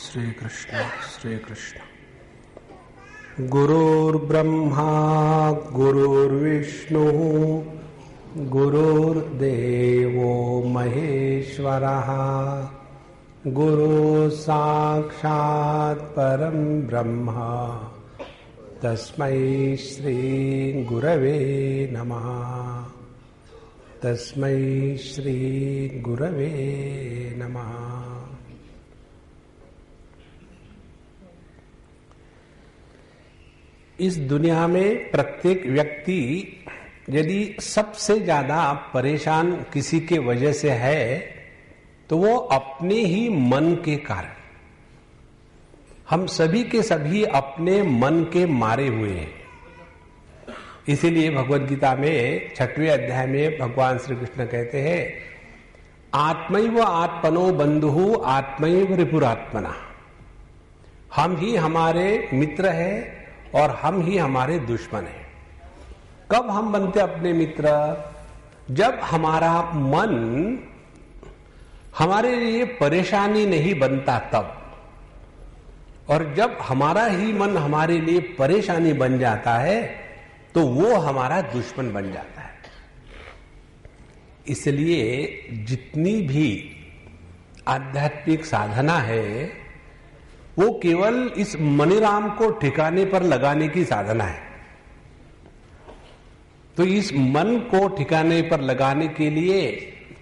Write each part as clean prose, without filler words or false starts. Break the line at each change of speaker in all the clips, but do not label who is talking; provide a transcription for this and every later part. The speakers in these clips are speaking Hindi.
श्री कृष्ण। गुरुर्ब्रह्मा गुरुर्विष्णु गुरुर्देवो महेश्वरः गुरु साक्षात् परम ब्रह्म तस्मै श्री गुरवे नमः। तस्मै श्री गुरवे नमः। इस दुनिया में प्रत्येक व्यक्ति यदि सबसे ज्यादा परेशान किसी के वजह से है तो वो अपने ही मन के कारण। हम सभी के सभी अपने मन के मारे हुए हैं। इसीलिए भगवद गीता में 6वें अध्याय में भगवान श्री कृष्ण कहते हैं, आत्मैव आत्मनो बंधुः आत्मैव रिपुरात्मना। हम ही हमारे मित्र हैं और हम ही हमारे दुश्मन हैं। कब हम बनते अपने मित्र? जब हमारा मन हमारे लिए परेशानी नहीं बनता तब। और जब हमारा ही मन हमारे लिए परेशानी बन जाता है तो वो हमारा दुश्मन बन जाता है। इसलिए जितनी भी आध्यात्मिक साधना है वो केवल इस मणिराम को ठिकाने पर लगाने की साधना है। तो इस मन को ठिकाने पर लगाने के लिए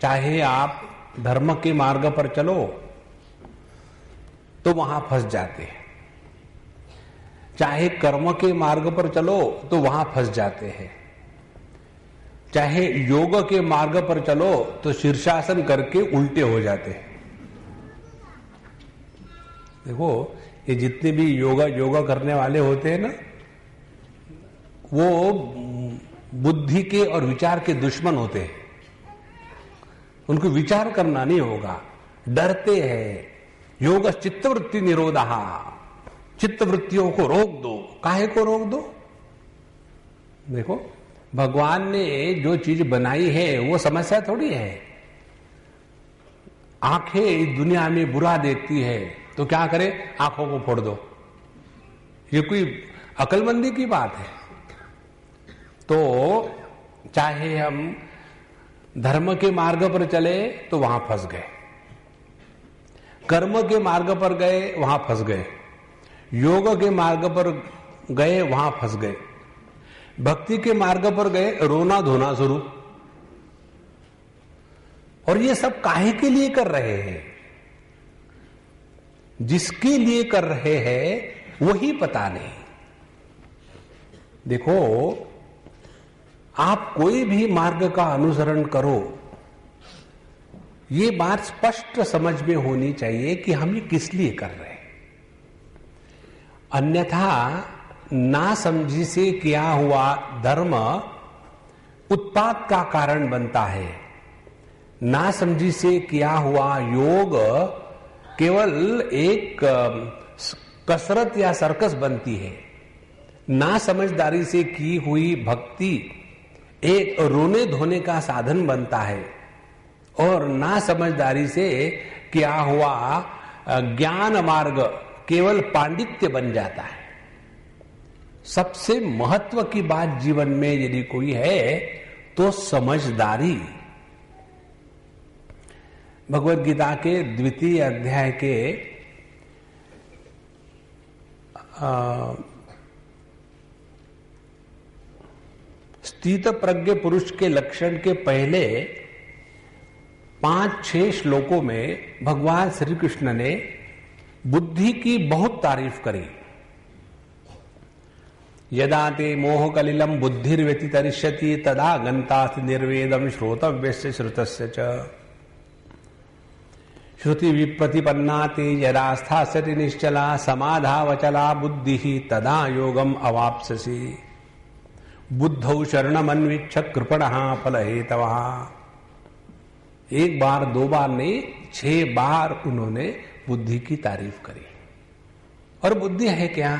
चाहे आप धर्म के मार्ग पर चलो तो वहां फंस जाते हैं, चाहे कर्म के मार्ग पर चलो तो वहां फंस जाते हैं, चाहे योग के मार्ग पर चलो तो शीर्षासन करके उल्टे हो जाते हैं। देखो, ये जितने भी योगा करने वाले होते हैं ना, वो बुद्धि के और विचार के दुश्मन होते हैं। उनको विचार करना नहीं होगा, डरते हैं। योग चित्तवृत्ति निरोधः, चित्तवृत्तियों को रोक दो। काहे को रोक दो? देखो, भगवान ने जो चीज बनाई है वो समस्या थोड़ी है। आंखें इस दुनिया में बुरा देखती है तो क्या करे? आंखों को फोड़ दो। ये कोई अकलमंदी की बात है? तो चाहे हम धर्म के मार्ग पर चले तो वहां फंस गए, कर्म के मार्ग पर गए वहां फंस गए, योग के मार्ग पर गए वहां फंस गए, भक्ति के मार्ग पर गए रोना धोना शुरू। और ये सब काहे के लिए कर रहे हैं? जिसके लिए कर रहे हैं वही पता नहीं। देखो, आप कोई भी मार्ग का अनुसरण करो, ये बात स्पष्ट समझ में होनी चाहिए कि हम ये किस लिए कर रहे हैं। अन्यथा नासमझी से किया हुआ धर्म उत्पात का कारण बनता है। नासमझी से किया हुआ योग केवल एक कसरत या सर्कस बनती है। नासमझदारी से की हुई भक्ति एक रोने धोने का साधन बनता है और नासमझदारी से किया हुआ ज्ञान मार्ग केवल पांडित्य बन जाता है। सबसे महत्व की बात जीवन में यदि कोई है तो समझदारी। भगवद गीता के 2वें अध्याय के स्थित प्रज्ञ पुरुष के लक्षण के पहले 5-6 श्लोकों में भगवान श्री कृष्ण ने बुद्धि की बहुत तारीफ करी। यदा ते मोह कलिलम बुद्धिर्व्यतितरिष्यति तदा गन्तास्ति निर्वेदम श्रोतव्यस्य श्रुतस्य च श्रुति विप्रतिपन्ना ते यदा स्थास्यति निश्चला समाधावचला बुद्धि तदा योगम अवाप्स्यसि बुद्धौ शरणमन्विच्छ कृपणः फलहेतवः। एक बार दो बार नहीं, 6 बार उन्होंने बुद्धि की तारीफ करी। और बुद्धि है क्या?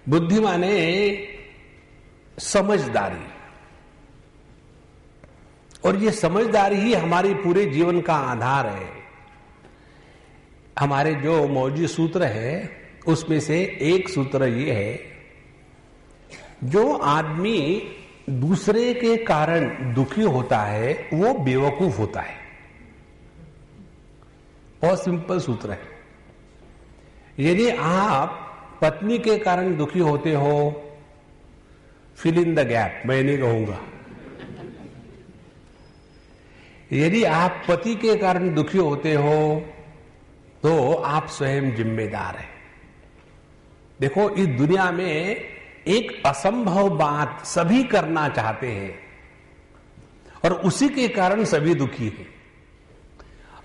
बुद्धि माने समझदारी। और ये समझदारी ही हमारे पूरे जीवन का आधार है। हमारे जो मौजूद सूत्र है उसमें से एक सूत्र ये है, जो आदमी दूसरे के कारण दुखी होता है वो बेवकूफ होता है। बहुत सिंपल सूत्र है। यदि आप पत्नी के कारण दुखी होते हो, फिल इन द गैप, मैं नहीं कहूंगा। यदि आप पति के कारण दुखी होते हो तो आप स्वयं जिम्मेदार हैं। देखो, इस दुनिया में एक असंभव बात सभी करना चाहते हैं और उसी के कारण सभी दुखी हैं,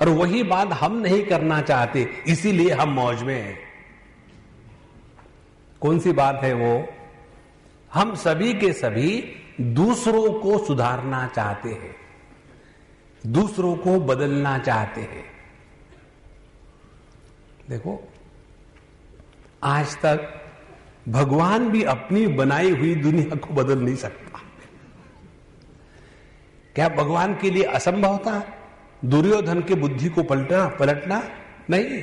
और वही बात हम नहीं करना चाहते, इसीलिए हम मौज में हैं। कौन सी बात है वो? हम सभी के सभी दूसरों को सुधारना चाहते हैं, दूसरों को बदलना चाहते हैं। देखो, आज तक भगवान भी अपनी बनाई हुई दुनिया को बदल नहीं सकता। क्या भगवान के लिए असंभव था दुर्योधन की बुद्धि को पलटना? नहीं।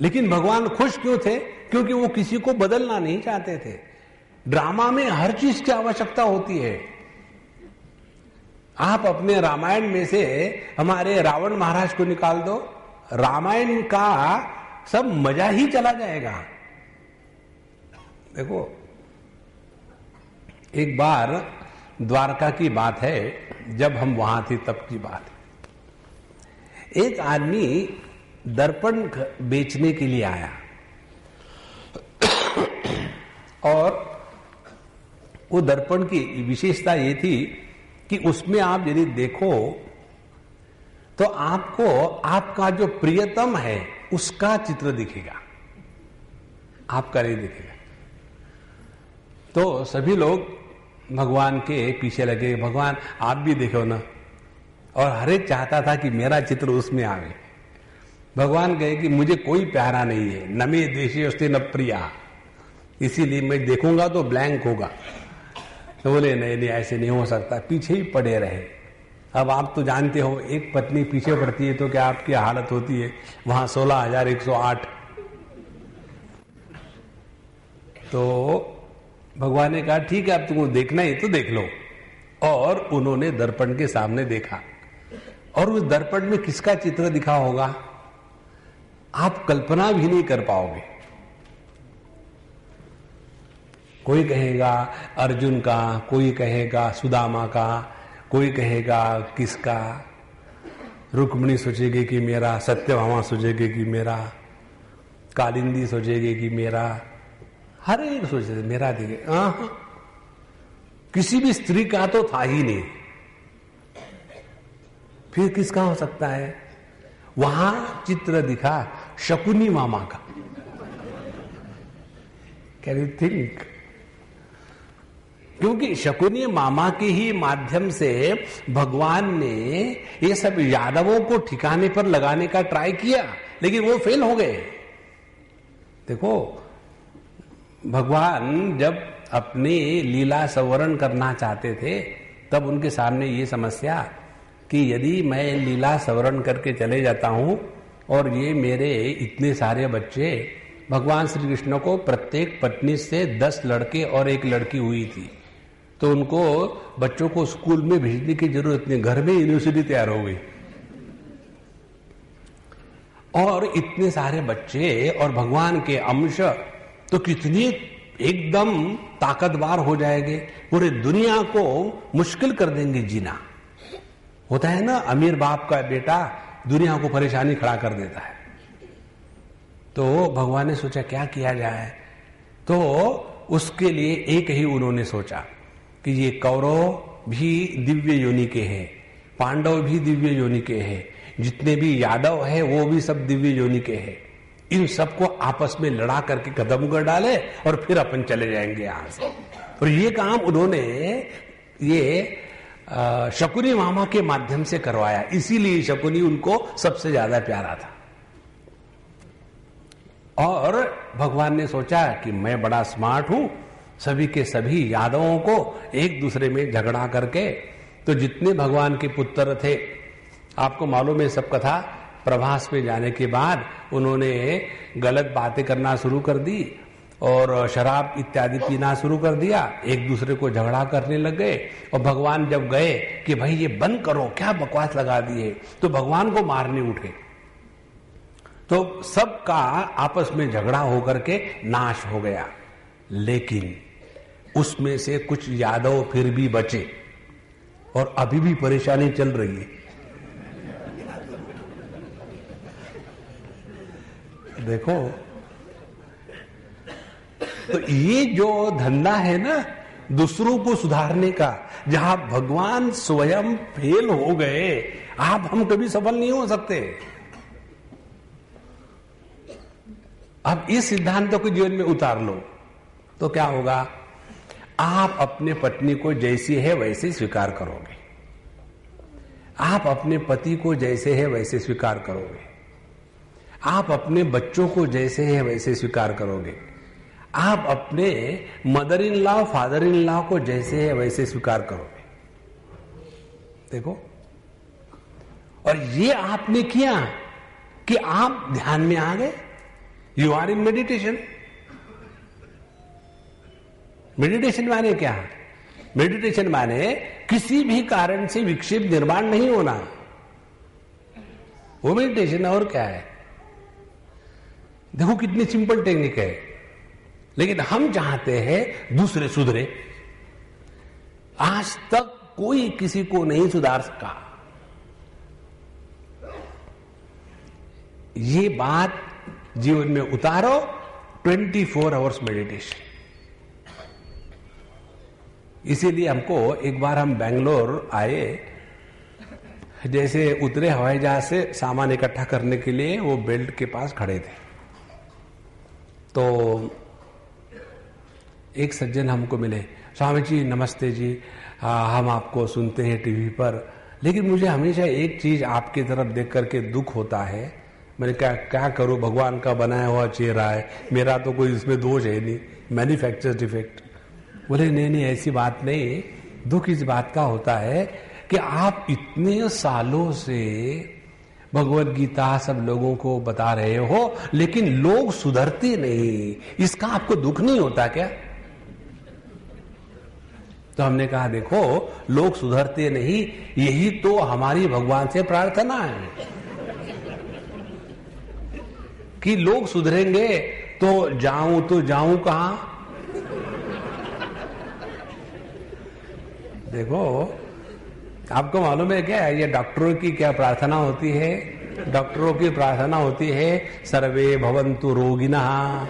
लेकिन भगवान खुश क्यों थे? क्योंकि वो किसी को बदलना नहीं चाहते थे। ड्रामा में हर चीज की आवश्यकता होती है। आप अपने रामायण में से हमारे रावण महाराज को निकाल दो, रामायण का सब मजा ही चला जाएगा। देखो, एक बार द्वारका की बात है, जब हम वहां थे तब की बात है। एक आदमी दर्पण बेचने के लिए आया और वो दर्पण की विशेषता ये थी कि उसमें आप यदि देखो तो आपको आपका जो प्रियतम है उसका चित्र दिखेगा, आपका नहीं दिखेगा। तो सभी लोग भगवान के पीछे लगे, भगवान आप भी देखो ना, और हर एक चाहता था कि मेरा चित्र उसमें आवे। भगवान कहे कि मुझे कोई प्यारा नहीं है, न मे देशे उसते न प्रिया, इसीलिए मैं देखूंगा तो ब्लैंक होगा। तो बोले नहीं नहीं, ऐसे नहीं हो सकता, पीछे ही पड़े रहे। अब आप तो जानते हो, एक पत्नी पीछे पड़ती है तो क्या आपकी हालत होती है। वहां 16,108। तो भगवान ने कहा ठीक है, अब तुमको देखना ही तो देख लो। और उन्होंने दर्पण के सामने देखा, और उस दर्पण में किसका चित्र दिखा होगा आप कल्पना भी नहीं कर पाओगे। कोई कहेगा अर्जुन का, कोई कहेगा सुदामा का, कोई कहेगा किसका, रुक्मिणी सोचेगी कि मेरा, सत्यभामा सोचेगी कि मेरा, कालिंदी सोचेगी कि मेरा, हर एक सोचे मेरा दिखे। किसी भी स्त्री का तो था ही नहीं, फिर किसका हो सकता है? वहां चित्र दिखा शकुनी मामा का। Can you think? क्योंकि शकुनी मामा के ही माध्यम से भगवान ने ये सब यादवों को ठिकाने पर लगाने का ट्राई किया, लेकिन वो फेल हो गए। देखो, भगवान जब अपनी लीला संवरण करना चाहते थे तब उनके सामने ये समस्या कि यदि मैं लीला संवरण करके चले जाता हूं और ये मेरे इतने सारे बच्चे, भगवान श्री कृष्ण को प्रत्येक पत्नी से 10 लड़के और 1 लड़की हुई थी, तो उनको बच्चों को स्कूल में भेजने की जरूरत नहीं, घर में यूनिवर्सिटी तैयार हो गई। और इतने सारे बच्चे और भगवान के अंश तो कितनी एकदम ताकतवर हो जाएंगे, पूरे दुनिया को मुश्किल कर देंगे जीना। होता है ना, अमीर बाप का बेटा दुनिया को परेशानी खड़ा कर देता है। तो भगवान ने सोचा क्या किया जाए, तो उसके लिए एक ही उन्होंने सोचा कि ये कौरव भी दिव्य योनि के हैं, पांडव भी दिव्य योनि के हैं, जितने भी यादव हैं वो भी सब दिव्य योनि के हैं। इन सबको आपस में लड़ा करके खत्म कर डाले और फिर अपन चले जाएंगे यहां से। और ये काम उन्होंने ये शकुनी मामा के माध्यम से करवाया, इसीलिए शकुनी उनको सबसे ज्यादा प्यारा था। और भगवान ने सोचा कि मैं बड़ा स्मार्ट हूं, सभी के सभी यादवों को एक दूसरे में झगड़ा करके, तो जितने भगवान के पुत्र थे, आपको मालूम है सब कथा प्रभास में जाने के बाद उन्होंने गलत बातें करना शुरू कर दी और शराब इत्यादि पीना शुरू कर दिया, एक दूसरे को झगड़ा करने लग गए। और भगवान जब गए कि भाई ये बंद करो, क्या बकवास लगा दिए, तो भगवान को मारने उठे। तो सबका आपस में झगड़ा होकर के नाश हो गया। लेकिन उसमें से कुछ यादव फिर भी बचे और अभी भी परेशानी चल रही है। देखो, तो ये जो धंधा है ना दूसरों को सुधारने का, जहां भगवान स्वयं फेल हो गए, हम कभी सफल नहीं हो सकते। अब इस सिद्धांतों को जीवन में उतार लो तो क्या होगा? आप अपने पत्नी को जैसी है वैसे स्वीकार करोगे, आप अपने पति को जैसे है वैसे स्वीकार करोगे, आप अपने बच्चों को जैसे है वैसे स्वीकार करोगे, आप अपने mother in law father in law को जैसे है वैसे स्वीकार करोगे। देखो, और ये आपने किया कि आप ध्यान में आ गए। You are in meditation. Meditation माने क्या? मेडिटेशन माने किसी भी कारण से विक्षेप निर्माण नहीं होना, वो मेडिटेशन। और क्या है? देखो कितनी सिंपल टेक्निक है, लेकिन हम चाहते हैं दूसरे सुधरे। आज तक कोई किसी को नहीं सुधार सका। ये बात जीवन में उतारो। 24 आवर्स मेडिटेशन। इसीलिए हमको एक बार हम बेंगलोर आए, जैसे उतरे हवाई जहाज से सामान इकट्ठा करने के लिए, वो बेल्ट के पास खड़े थे। तो एक सज्जन हमको मिले, स्वामी जी नमस्ते जी, हम आपको सुनते हैं टीवी पर, लेकिन मुझे हमेशा एक चीज आपकी तरफ देख करके दुख होता है। मैंने क्या करूं, भगवान का बनाया हुआ चेहरा है, मेरा तो कोई इसमें दोष है नहीं, मैन्युफैक्चर डिफेक्ट। बोले नहीं ऐसी बात नहीं, दुख इस बात का होता है कि आप इतने सालों से भगवत गीता सब लोगों को बता रहे हो, लेकिन लोग सुधरते नहीं, इसका आपको दुख नहीं होता क्या? तो हमने कहा देखो, लोग सुधरते नहीं, यही तो हमारी भगवान से प्रार्थना है कि लोग सुधरेंगे तो जाऊं कहां? देखो, आपको मालूम है क्या, ये डॉक्टरों की क्या प्रार्थना होती है? डॉक्टरों की प्रार्थना होती है सर्वे भवन्तु रोगिनः।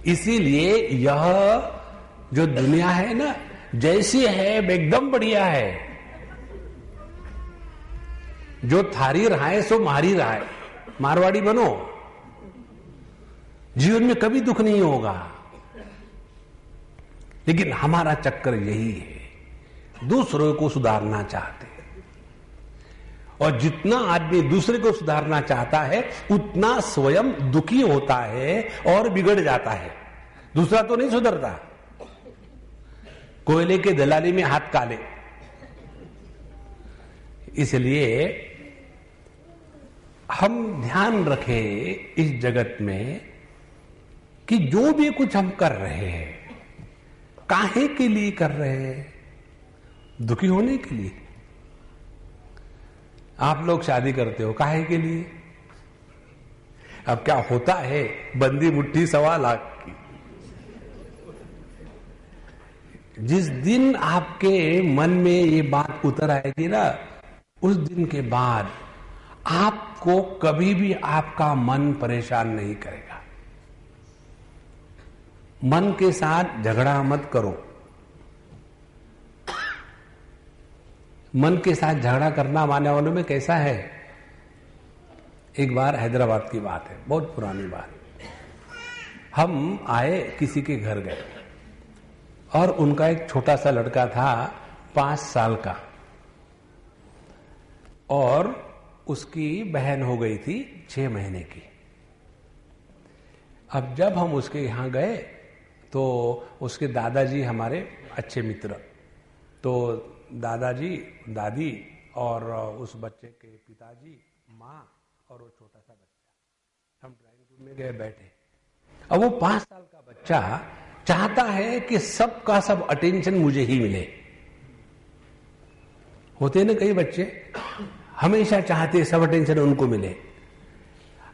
इसीलिए यह जो दुनिया है ना, जैसी है एकदम बढ़िया है। जो थारी रहाए सो मारी रहाए, मारवाड़ी बनो, जीवन में कभी दुख नहीं होगा। लेकिन हमारा चक्कर यही है, दूसरों को सुधारना चाहते हैं, और जितना आदमी दूसरे को सुधारना चाहता है उतना स्वयं दुखी होता है और बिगड़ जाता है। दूसरा तो नहीं सुधरता, कोयले के दलाली में हाथ काले। इसलिए हम ध्यान रखें इस जगत में कि जो भी कुछ हम कर रहे हैं, काहे के लिए कर रहे हैं? दुखी होने के लिए। आप लोग शादी करते हो काहे के लिए? अब क्या होता है, बंदी मुट्ठी 1.25 लाख की। जिस दिन आपके मन में ये बात उतर आएगी ना, उस दिन के बाद आपको कभी भी आपका मन परेशान नहीं करेगा। मन के साथ झगड़ा मत करो। मन के साथ झगड़ा करना मानने वालों में कैसा है? एक बार हैदराबाद की बात है, बहुत पुरानी बात। हम आए, किसी के घर गए और उनका एक छोटा सा लड़का था 5 साल का, और उसकी बहन हो गई थी 6 महीने की। अब जब हम उसके यहां गए तो उसके दादाजी हमारे अच्छे मित्र, तो दादाजी, दादी और उस बच्चे के पिताजी, माँ और वो छोटा सा बच्चा, हम ड्राइंग रूम में गए बैठे। अब वो 5 साल का बच्चा चाहता है कि सबका सब अटेंशन मुझे ही मिले। होते ना कई बच्चे हमेशा चाहते सब अटेंशन उनको मिले।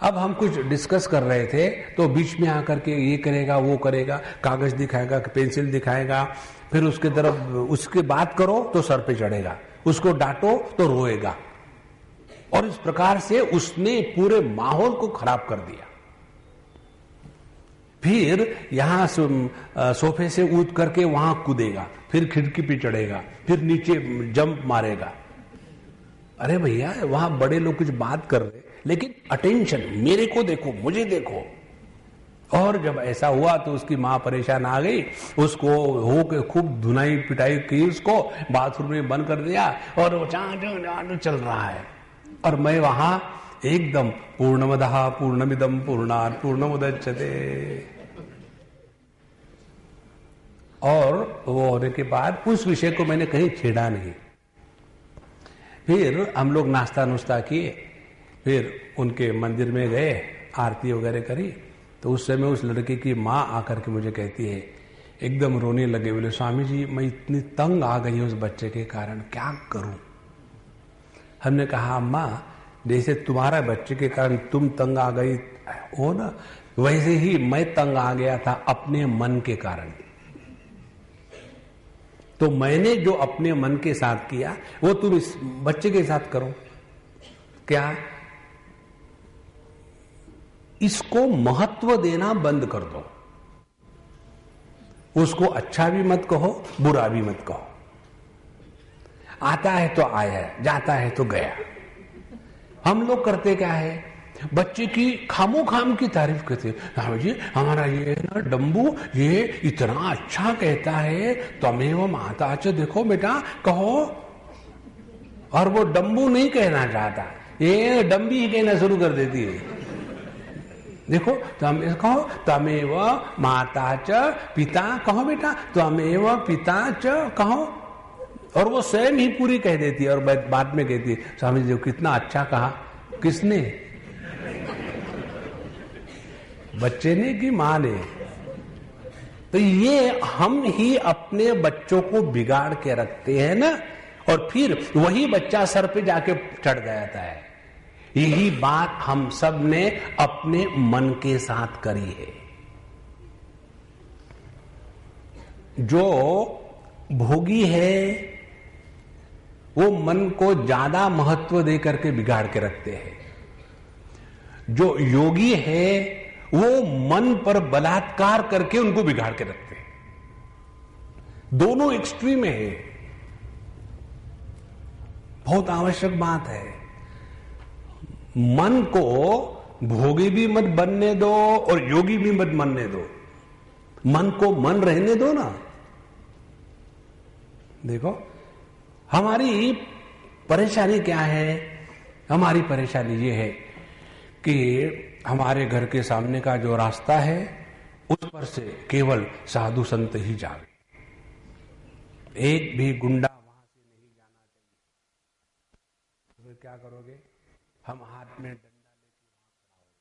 अब हम कुछ डिस्कस कर रहे थे तो बीच में आकर के ये करेगा, वो करेगा, कागज दिखाएगा, पेंसिल दिखाएगा, फिर उसके तरफ उसके बात करो तो सर पे चढ़ेगा, उसको डांटो तो रोएगा, और इस प्रकार से उसने पूरे माहौल को खराब कर दिया। फिर यहां सोफे से कूद करके वहां कूदेगा, फिर खिड़की पे चढ़ेगा, फिर नीचे जंप मारेगा। अरे भैया, वहां बड़े लोग कुछ बात कर रहे, लेकिन अटेंशन मेरे को देखो, मुझे देखो। और जब ऐसा हुआ तो उसकी मां परेशान आ गई, उसको हो के खूब धुनाई पिटाई की, उसको बाथरूम में बंद कर दिया और वो चां चल रहा है। और मैं वहां एकदम पूर्णमदः पूर्णमिदं पूर्णात् पूर्णमुदच्यते, और वो होने के बाद उस विषय को मैंने कहीं छेड़ा नहीं। फिर हम लोग नाश्ता नुश्ता किए, फिर उनके मंदिर में गए, आरती वगैरह करी, तो उस समय उस लड़के की माँ आकर के मुझे कहती है, एकदम रोने लगे, बोले स्वामी जी मैं इतनी तंग आ गई उस बच्चे के कारण, क्या करूं। हमने कहा अम्मा, जैसे तुम्हारा बच्चे के कारण तुम तंग आ गई हो ना, वैसे ही मैं तंग आ गया था अपने मन के कारण। तो मैंने जो अपने मन के साथ किया वो तुम इस बच्चे के साथ करो। क्या? इसको महत्व देना बंद कर दो, उसको अच्छा भी मत कहो, बुरा भी मत कहो। आता है तो आया, जाता है तो गया। हम लोग करते क्या है, बच्चे की खामो खाम की तारीफ करते हैं। जी हमारा ये ना डम्बू, ये इतना अच्छा कहता है, त्वमेव माता च, देखो बेटा कहो। और वो डम्बू नहीं कहना चाहता, ये डम्बी ही कहना शुरू कर देती है। देखो तुम कहो, त्वमेव माता च पिता, कहो बेटा त्वमेव पिता च कहो। और वो स्वयं ही पूरी कह देती है और बाद में कहती है, स्वामी जी कितना अच्छा कहा। किसने? बच्चे ने कि मां ने? तो ये हम ही अपने बच्चों को बिगाड़ के रखते हैं ना, और फिर वही बच्चा सर पे जाके चढ़ जाता है। यही बात हम सब ने अपने मन के साथ करी है। जो भोगी है वो मन को ज्यादा महत्व दे करके बिगाड़ के रखते हैं। जो योगी है वो मन पर बलात्कार करके उनको बिगाड़ के रखते हैं। दोनों एक्सट्रीम में है। बहुत आवश्यक बात है। मन को भोगी भी मत बनने दो और योगी भी मत बनने दो। मन को मन रहने दो ना। देखो हमारी परेशानी क्या है? हमारी परेशानी ये है कि हमारे घर के सामने का जो रास्ता है उस पर से केवल साधु संत ही जावे, एक भी गुंडा वहां से नहीं जाना चाहिए। तो फिर क्या करोगे? हम हाथ में डंडा लेके वहां खड़ा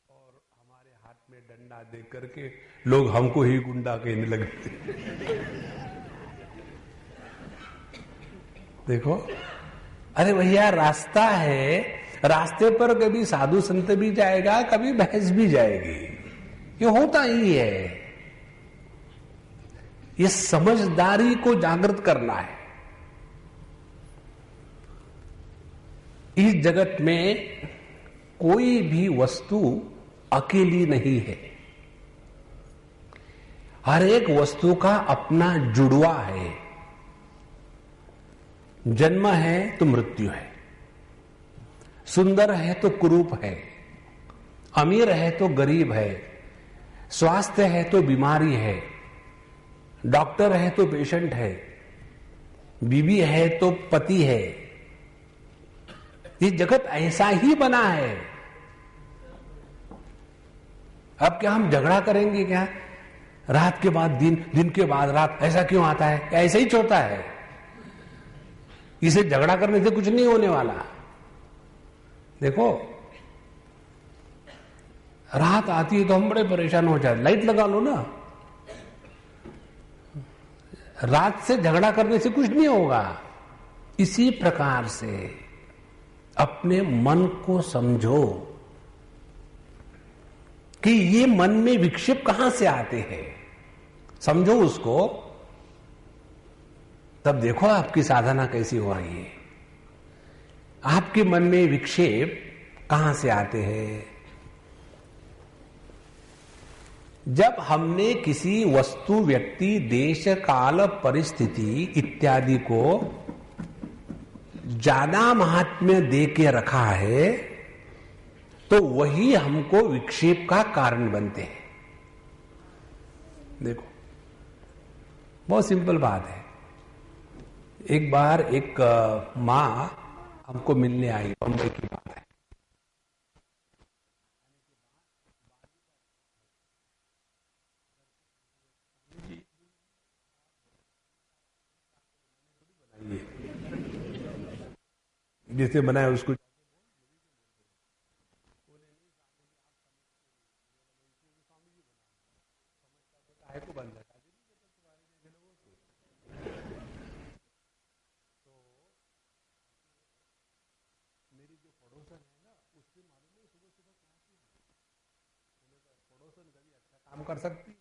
हो, और हमारे हाथ में डंडा दे करके लोग हमको ही गुंडा कहने लगते। देखो, अरे भैया रास्ता है, रास्ते पर कभी साधु संत भी जाएगा, कभी भैंस भी जाएगी, ये होता ही है। ये समझदारी को जागृत करना है। इस जगत में कोई भी वस्तु अकेली नहीं है। हर एक वस्तु का अपना जुड़वा है। जन्म है तो मृत्यु है, सुंदर है तो कुरूप है, अमीर है तो गरीब है, स्वास्थ्य है तो बीमारी है, डॉक्टर है तो पेशेंट है, बीवी है तो पति है। ये जगत ऐसा ही बना है। अब क्या हम झगड़ा करेंगे क्या? रात के बाद दिन, दिन के बाद रात, ऐसा क्यों आता है? ऐसा ही होता है। इसे झगड़ा करने से कुछ नहीं होने वाला। देखो, रात आती है तो हम बड़े परेशान हो जाते, लाइट लगा लो ना। रात से झगड़ा करने से कुछ नहीं होगा। इसी प्रकार से अपने मन को समझो कि ये मन में विक्षेप कहां से आते हैं, समझो उसको, तब देखो आपकी साधना कैसी हो रही है। आपके मन में विक्षेप कहां से आते हैं? जब हमने किसी वस्तु, व्यक्ति, देश, काल, परिस्थिति इत्यादि को ज्यादा महात्म्य दे के रखा है तो वही हमको विक्षेप का कारण बनते हैं। देखो, बहुत सिंपल बात है। एक बार एक मां हमको मिलने आई, बंबई की बात है। जिसने बनाया उसको काम कर सकती है।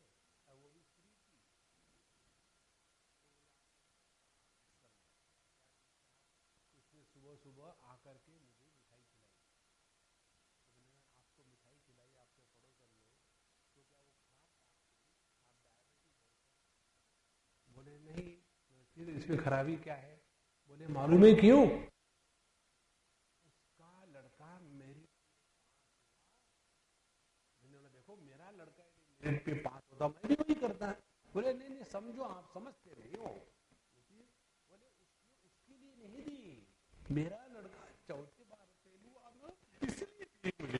उसने सुबह सुबह आकर के मुझे मिठाई खिलाई। तो मैंने आपको मिठाई खिलाई, आपके पड़ोसन ने, तो क्या वो खराब बात हुई? आप डायबिटीज? बोले नहीं। फिर इसमें खराबी क्या है? बोले मालूम है क्यों? उसका लड़का मेरे, मैंने बोला देखो मेरा लड़का मेरे पे पास होता मैं भी वही करता। बोले नहीं नहीं, समझो, आप समझते नहीं हो। बोले उसने उसके लिए नहीं दी, मेरा लड़का चौथे बार फेल हुआ ना, इसलिए दी मुझे।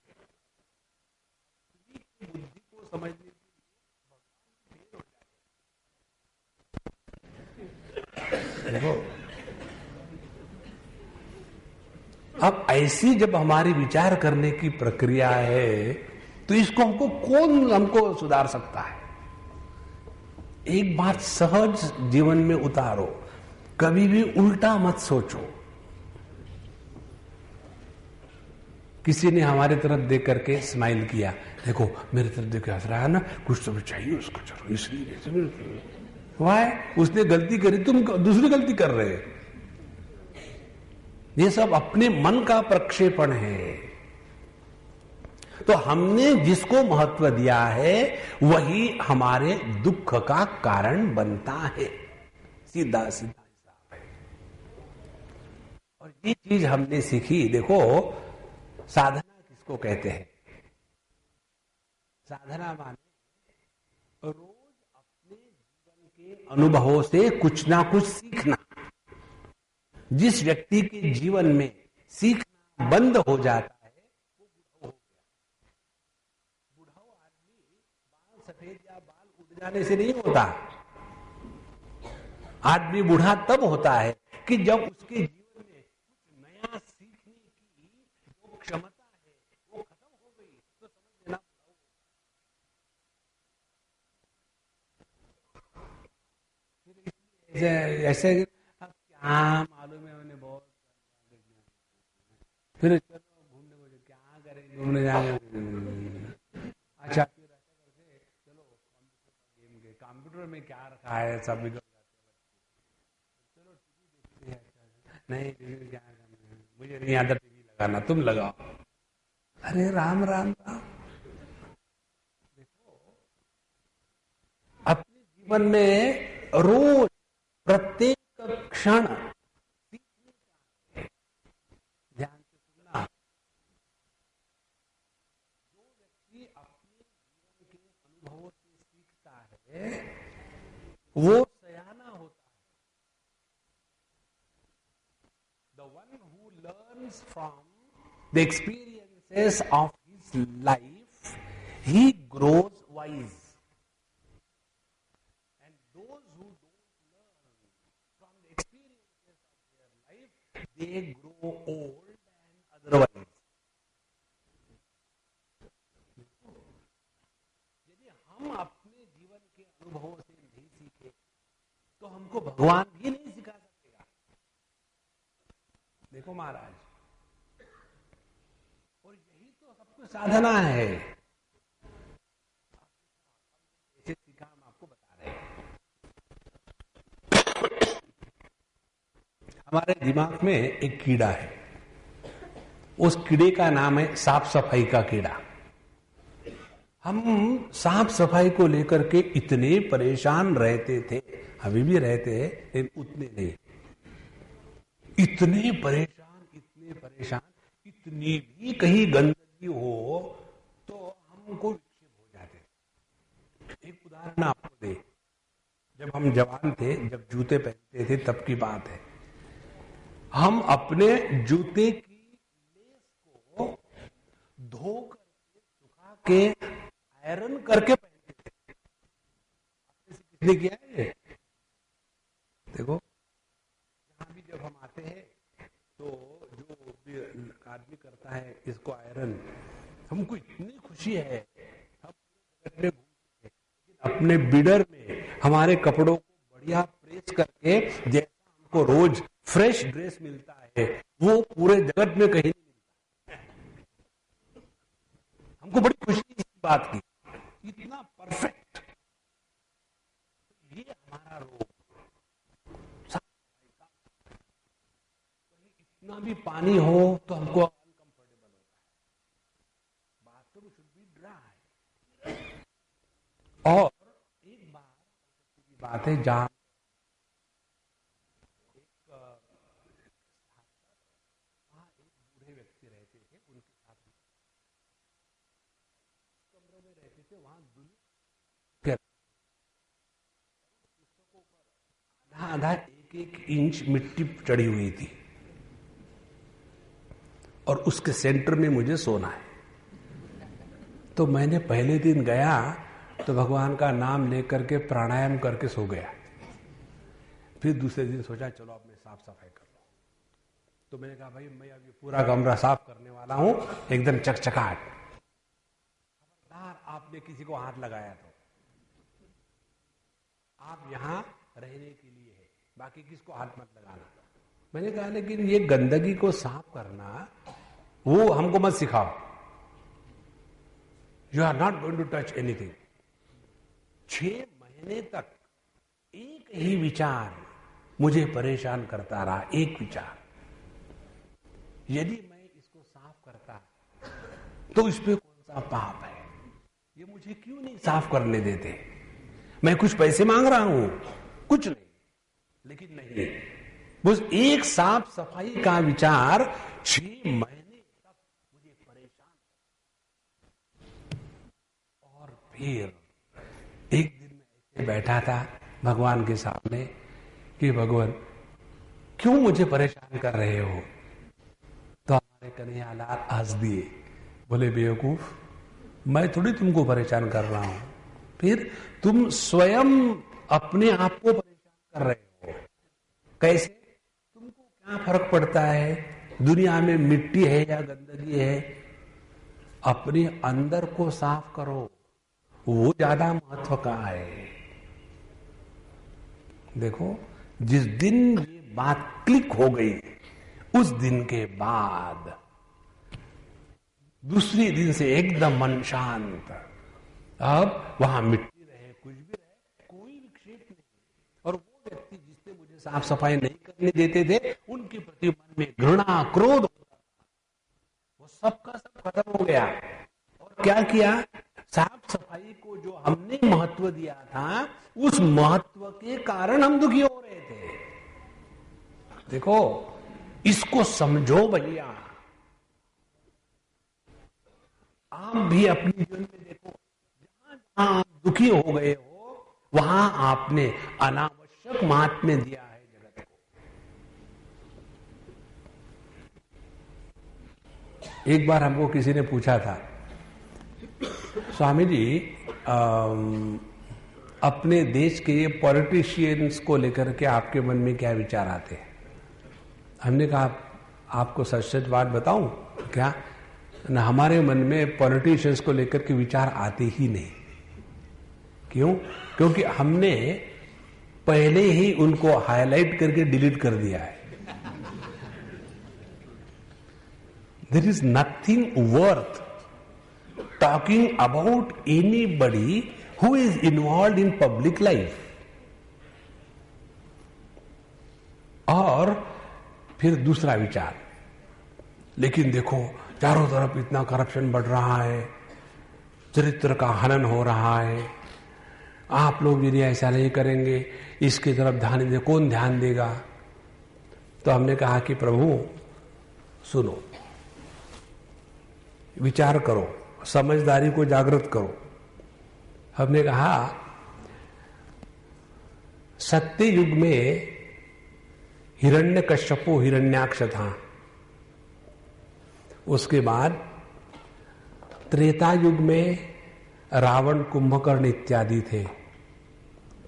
बुद्धि को समझने के लिए फेल हो जाए। देखो, अब ऐसी जब हमारी विचार करने की प्रक्रिया है तो इसको कौन हमको सुधार सकता है? एक बात सहज जीवन में उतारो, कभी भी उल्टा मत सोचो। किसी ने हमारे तरफ देख करके स्माइल किया, देखो मेरे तरफ देख के हंस रहा है ना, कुछ तो चाहिए उसको, चलो इसलिए वाह, उसने गलती करी, तुम दूसरी गलती कर रहे हो। ये सब अपने मन का प्रक्षेपण है। तो हमने जिसको महत्व दिया है वही हमारे दुख का कारण बनता है, सीधा सीधा हिसाब है। और ये चीज हमने सीखी। देखो, साधना किसको कहते हैं? साधना माने रोज अपने जीवन के अनुभवों से कुछ ना कुछ सीखना। जिस व्यक्ति के जीवन में सीखना बंद हो जाता है वो बुढ़ऊ हो गया। बुढ़ऊ आदमी बाल सफेद या बाल उड़ जाने से नहीं होता। आदमी बूढ़ा तब होता है कि जब उसके जीवन में कुछ नया सीखने की जो क्षमता है वो खत्म हो गई, तो समझ लेना बुढ़ऊ। ऐसे क्या मालूम है उन्हें, बहुत फिर चलो घूमने को, क्या करेंगे घूमने जाएंगे। अच्छा, फिर ऐसा करके चलो गेम के कंप्यूटर में क्या रखा है सब बिगड़ जाते हैं। चलो टीवी देखते हैं। नहीं टीवी में क्या करना है, मुझे नहीं आता टीवी लगाना, तुम लगाओ। अरे राम राम राम। देखो, अपने जीवन में रोज प्रत्येक क्षण ध्यान से सुनना। जो व्यक्ति अपने जीवन के अनुभवों से सीखता है वो सयाना होता है। The one who learns from the experiences of his life he grows wise, and those who don't learn from the experiences of their life they grow old and otherwise. यदि हम अपने जीवन के अनुभवों से नहीं सीखे तो हमको भगवान भी नहीं सिखा सकेगा। देखो महाराज, और यही तो सबको साधना है। ऐसे सीखा हम आपको बता रहे हैं। हमारे दिमाग में एक कीड़ा है, उस कीड़े का नाम है साफ सफाई का कीड़ा। हम साफ सफाई को लेकर के इतने परेशान रहते थे, अभी भी रहते हैं, लेकिन उतने नहीं। इतने परेशान, इतनी भी कहीं गंदगी हो तो हमको विक्षेप हो जाते थे। एक उदाहरण आपको दे, जब हम जवान थे, जब जूते पहनते थे, तब की बात है। हम अपने जूते की लेस को धो करके, सुखा के, आयरन करके पहनते थे। किसने किया है? देखो, यहाँ भी जब हम आते हैं तो जो आदमी करता है इसको आयरन, हमको इतनी खुशी है, हम अपने बिडर में हमारे कपड़ों को बढ़िया प्रेस करके, जैसा हमको रोज फ्रेश ड्रेस मिलता है, वो पूरे जगत में कहीं नहीं मिलता। हमको बड़ी खुशी इस बात की, इतना परफेक्ट। ये हमारा रोग। इतना भी पानी हो तो हमको अनकंफर्टेबल होता है। Bathroom should be dry. और एक बात है, जहां एक बूढ़े व्यक्ति रहते थे, उनके साथ कमरे में रहते थे, वहां पुस्तकों पर आधा एक इंच मिट्टी चढ़ी हुई थी, और उसके सेंटर में मुझे सोना है। तो मैंने पहले दिन गया तो भगवान का नाम लेकर के प्राणायाम करके सो गया। फिर दूसरे दिन सोचा चलो अब मैं साफ सफाई कर लूं। तो मैंने कहा भाई मैं अभी पूरा कमरा साफ करने वाला हूं, एकदम चकचकाहट। खबरदार आपने किसी को हाथ लगाया तो आप यहां रहने के लिए है, बाकी किसको हाथ मत लगाना। मैंने कहा लेकिन ये गंदगी को साफ करना वो हमको मत सिखाओ। You are not going to touch anything. 6 महीने तक एक ही विचार मुझे परेशान करता रहा, एक विचार, यदि मैं इसको साफ करता तो इस पे कौन सा पाप है, ये मुझे क्यों नहीं साफ करने देते। मैं कुछ पैसे मांग रहा हूं, कुछ नहीं, लेकिन नहीं, बस एक साफ सफाई का विचार 6 महीने तक मुझे परेशान। और फिर एक दिन मैं ऐसे बैठा था भगवान के सामने कि भगवान क्यों मुझे परेशान कर रहे हो। तो हमारे कन्हैयालाल हंस दिए, बोले बेवकूफ, मैं थोड़ी तुमको परेशान कर रहा हूं, फिर तुम स्वयं अपने आप को परेशान कर रहे हो। कैसे? तुमको क्या फर्क पड़ता है दुनिया में मिट्टी है या गंदगी है? अपने अंदर को साफ करो, वो ज्यादा महत्व का है। देखो, जिस दिन ये बात क्लिक हो गई, उस दिन के बाद दूसरे दिन से एकदम मन शांत। अब वहां मिट्टी रहे, कुछ भी रहे, कोई विक्षेप नहीं। और वो व्यक्ति जिससे मुझे साफ सफाई नहीं करने देते थे, उनके प्रति मन में घृणा, क्रोध होता था, वो सबका सब खत्म हो गया। और क्या किया? साफ सफाई को जो हमने महत्व दिया था, उस महत्व के कारण हम दुखी हो रहे थे। देखो, इसको समझो भैया। आप भी अपने जीवन में देखो, जहां जहां आप दुखी हो गए हो, वहां आपने अनावश्यक महात्म्य दिया है जगत को। एक बार हमको किसी ने पूछा था, स्वामी जी अपने देश के पॉलिटिशियंस को लेकर के आपके मन में क्या विचार आते हैं? हमने कहा आपको सच सच बात बताऊं क्या, ना हमारे मन में पॉलिटिशियंस को लेकर के विचार आते ही नहीं। क्यों? क्योंकि हमने पहले ही उनको हाईलाइट करके डिलीट कर दिया है। There is nothing worth talking about anybody who is involve in public life. और फिर दूसरा विचार, लेकिन देखो चारों तरफ इतना करप्शन बढ़ रहा है, चरित्र का हनन हो रहा है, आप लोग यदि ऐसा नहीं करेंगे, इसकी तरफ ध्यान दे, कौन ध्यान देगा? तो हमने कहा कि प्रभु सुनो, विचार करो, समझदारी को जागृत करो। हमने कहा सत्य युग में हिरण्यकश्यपो हिरण्याक्ष था, उसके बाद त्रेता युग में रावण कुंभकर्ण इत्यादि थे,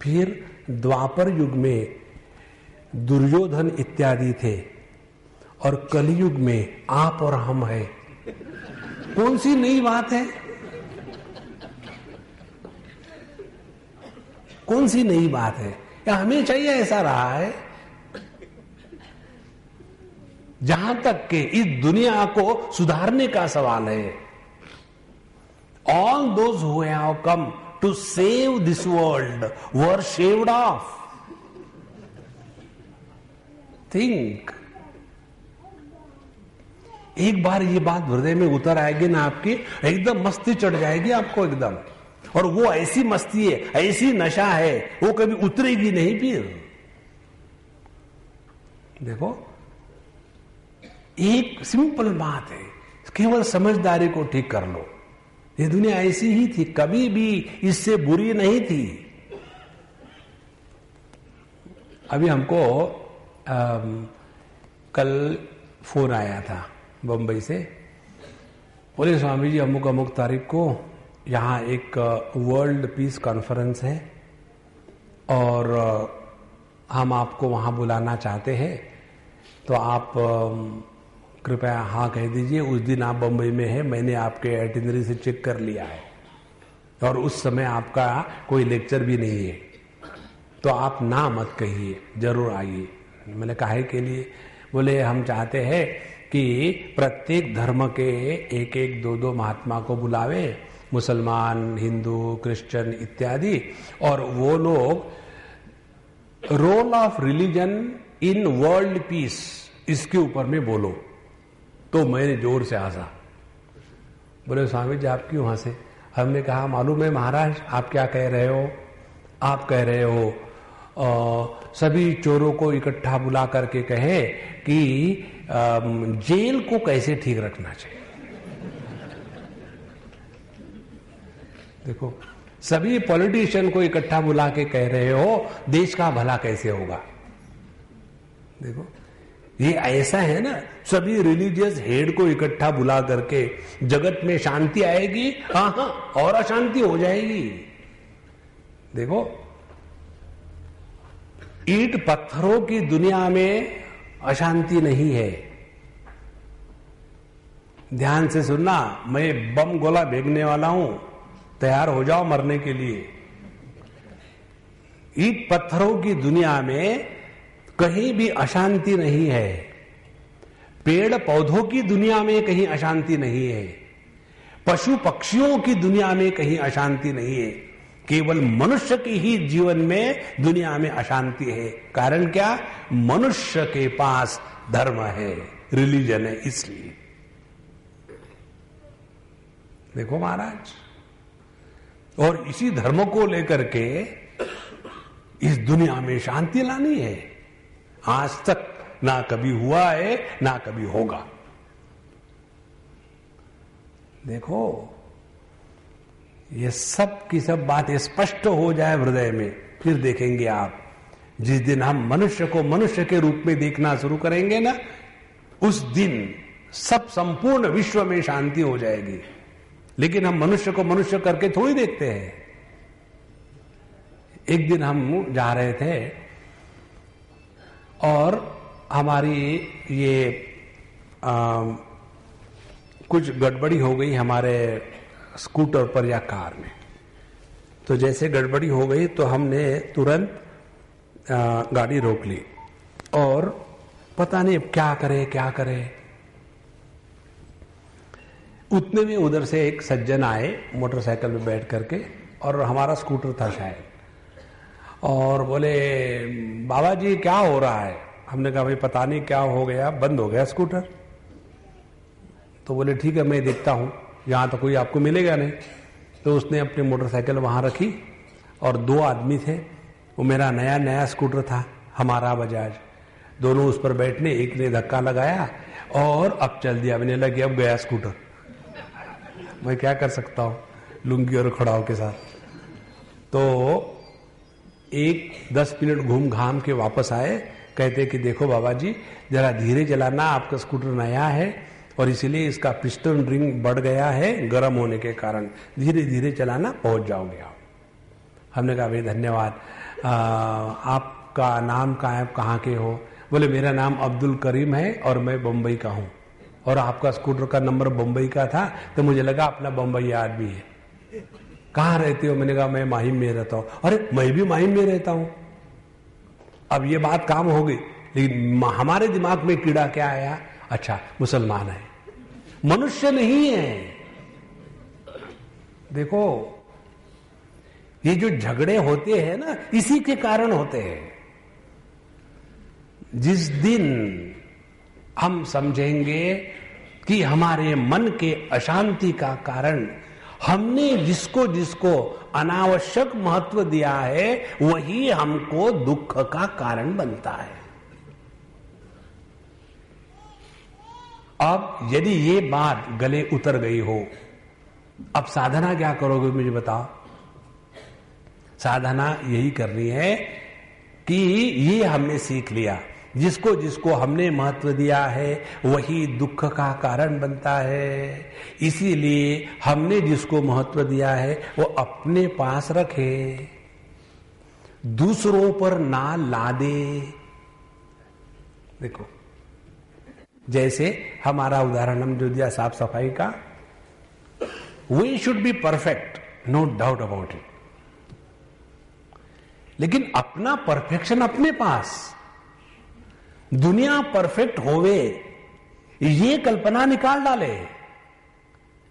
फिर द्वापर युग में दुर्योधन इत्यादि थे, और कलयुग में आप और हम हैं। कौन सी नई बात है? कौन सी नई बात है? या हमें चाहिए ऐसा रहा है? जहां तक कि इस दुनिया को सुधारने का सवाल है, all those who have come to save this world were shaved off. Think. एक बार ये बात हृदय में उतर आएगी ना आपकी, एकदम मस्ती चढ़ जाएगी आपको एकदम। और वो ऐसी मस्ती है, ऐसी नशा है, वो कभी उतरेगी नहीं। फिर देखो, एक सिंपल बात है, केवल समझदारी को ठीक कर लो। ये दुनिया ऐसी ही थी, कभी भी इससे बुरी नहीं थी। अभी हमको कल फोन आया था बंबई से, बोले स्वामी जी अमुक अमुक तारीख को यहाँ एक वर्ल्ड पीस कॉन्फ्रेंस है और हम आपको वहाँ बुलाना चाहते हैं, तो आप कृपया हाँ कह दीजिए। उस दिन आप बंबई में हैं, मैंने आपके आइटिनरी से चेक कर लिया है और उस समय आपका कोई लेक्चर भी नहीं है, तो आप ना मत कहिए, जरूर आइए। मैंने काहे के लिए? बोले हम चाहते हैं कि प्रत्येक धर्म के एक एक दो दो महात्मा को बुलावे, मुसलमान, हिंदू, क्रिश्चियन इत्यादि, और वो लोग role of religion in world peace इसके ऊपर में बोलो। तो मैंने जोर से हंसा। बोले स्वामी जी आप क्यों हंसे? हमने कहा मालूम है महाराज आप क्या कह रहे हो? आप कह रहे हो सभी चोरों को इकट्ठा बुला करके कहे कि जेल को कैसे ठीक रखना चाहिए। देखो, सभी पॉलिटिशियन को इकट्ठा बुला के कह रहे हो देश का भला कैसे होगा। देखो, ये ऐसा है ना, सभी रिलीजियस हेड को इकट्ठा बुला करके जगत में शांति आएगी, हाँ और अशांति हो जाएगी। देखो, ईंट पत्थरों की दुनिया में अशांति नहीं है। ध्यान से सुनना, मैं बम गोला फेंकने वाला हूं, तैयार हो जाओ मरने के लिए। ईंट पत्थरों की दुनिया में कहीं भी अशांति नहीं है। पेड़ पौधों की दुनिया में कहीं अशांति नहीं है। पशु पक्षियों की दुनिया में कहीं अशांति नहीं है। केवल मनुष्य के ही जीवन में दुनिया में अशांति है। कारण क्या? मनुष्य के पास धर्म है, रिलीजन है, इसलिए। देखो महाराज, और इसी धर्म को लेकर के इस दुनिया में शांति लानी है। आज तक ना कभी हुआ है, ना कभी होगा। देखो, ये सब की सब बातें स्पष्ट हो जाए हृदय में, फिर देखेंगे आप, जिस दिन हम मनुष्य को मनुष्य के रूप में देखना शुरू करेंगे ना, उस दिन सब संपूर्ण विश्व में शांति हो जाएगी। लेकिन हम मनुष्य को मनुष्य करके थोड़ी देखते हैं। एक दिन हम जा रहे थे और हमारी ये कुछ गड़बड़ी हो गई हमारे स्कूटर पर या कार में। तो जैसे गड़बड़ी हो गई तो हमने तुरंत गाड़ी रोक ली और पता नहीं अब क्या करे। उतने में उधर से एक सज्जन आए मोटरसाइकिल में बैठ करके, और हमारा स्कूटर था शायद, और बोले बाबा जी क्या हो रहा है। हमने कहा भाई पता नहीं क्या हो गया, बंद हो गया स्कूटर। तो बोले ठीक है मैं देखता हूँ, यहाँ तो कोई आपको मिलेगा नहीं। तो उसने अपनी मोटरसाइकिल वहाँ रखी और 2 आदमी थे, वो मेरा नया स्कूटर था हमारा बजाज, दोनों उस पर बैठने, एक ने धक्का लगाया और अब चल दिया। मैंने लगा अब गया स्कूटर, मैं क्या कर सकता हूँ लुंगी और खड़ाओं के साथ। तो 10 मिनट घूम घाम के वापस आए, कहते कि देखो बाबा जी जरा धीरे चलाना, आपका स्कूटर नया है और इसीलिए इसका पिस्टन रिंग बढ़ गया है गर्म होने के कारण, धीरे धीरे चलाना पहुंच जाओगे आप। हमने कहा भाई धन्यवाद, आपका नाम क्या है, कहाँ के हो। बोले मेरा नाम अब्दुल करीम है और मैं बम्बई का हूँ, और आपका स्कूटर का नंबर बम्बई का था तो मुझे लगा अपना बम्बई आदमी है। कहाँ रहते हो। मैंने कहा मैं माहिम में रहता हूँ। अरे मैं भी माहिम में रहता हूँ। अब ये बात काम हो गई, लेकिन हमारे दिमाग में कीड़ा क्या आया, अच्छा मुसलमान है, मनुष्य नहीं है। देखो ये जो झगड़े होते हैं ना, इसी के कारण होते हैं। जिस दिन हम समझेंगे कि हमारे मन के अशांति का कारण हमने जिसको जिसको अनावश्यक महत्व दिया है, वही हमको दुख का कारण बनता है। अब यदि ये बात गले उतर गई हो, अब साधना क्या करोगे मुझे बताओ। साधना यही करनी है कि ये हमने सीख लिया, जिसको जिसको हमने महत्व दिया है वही दुख का कारण बनता है। इसीलिए हमने जिसको महत्व दिया है वो अपने पास रखे, दूसरों पर ना लादे। देखो जैसे हमारा उदाहरण हम जो दिया साफ सफाई का, we should be perfect, no doubt about it, लेकिन अपना परफेक्शन अपने पास। दुनिया परफेक्ट होवे ये कल्पना निकाल डाले,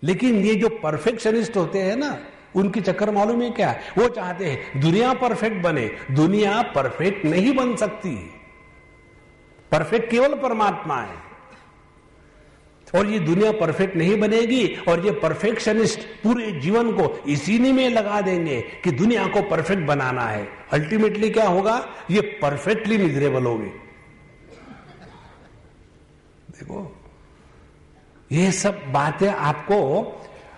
लेकिन ये जो परफेक्शनिस्ट होते हैं ना, उनकी चक्कर मालूम है क्या, वो चाहते हैं दुनिया परफेक्ट बने। दुनिया परफेक्ट नहीं बन सकती, परफेक्ट केवल परमात्मा है, और ये दुनिया परफेक्ट नहीं बनेगी। और ये परफेक्शनिस्ट पूरे जीवन को इसी में लगा देंगे कि दुनिया को परफेक्ट बनाना है। अल्टीमेटली क्या होगा, ये परफेक्टली मिजरेबल होगी। देखो ये सब बातें आपको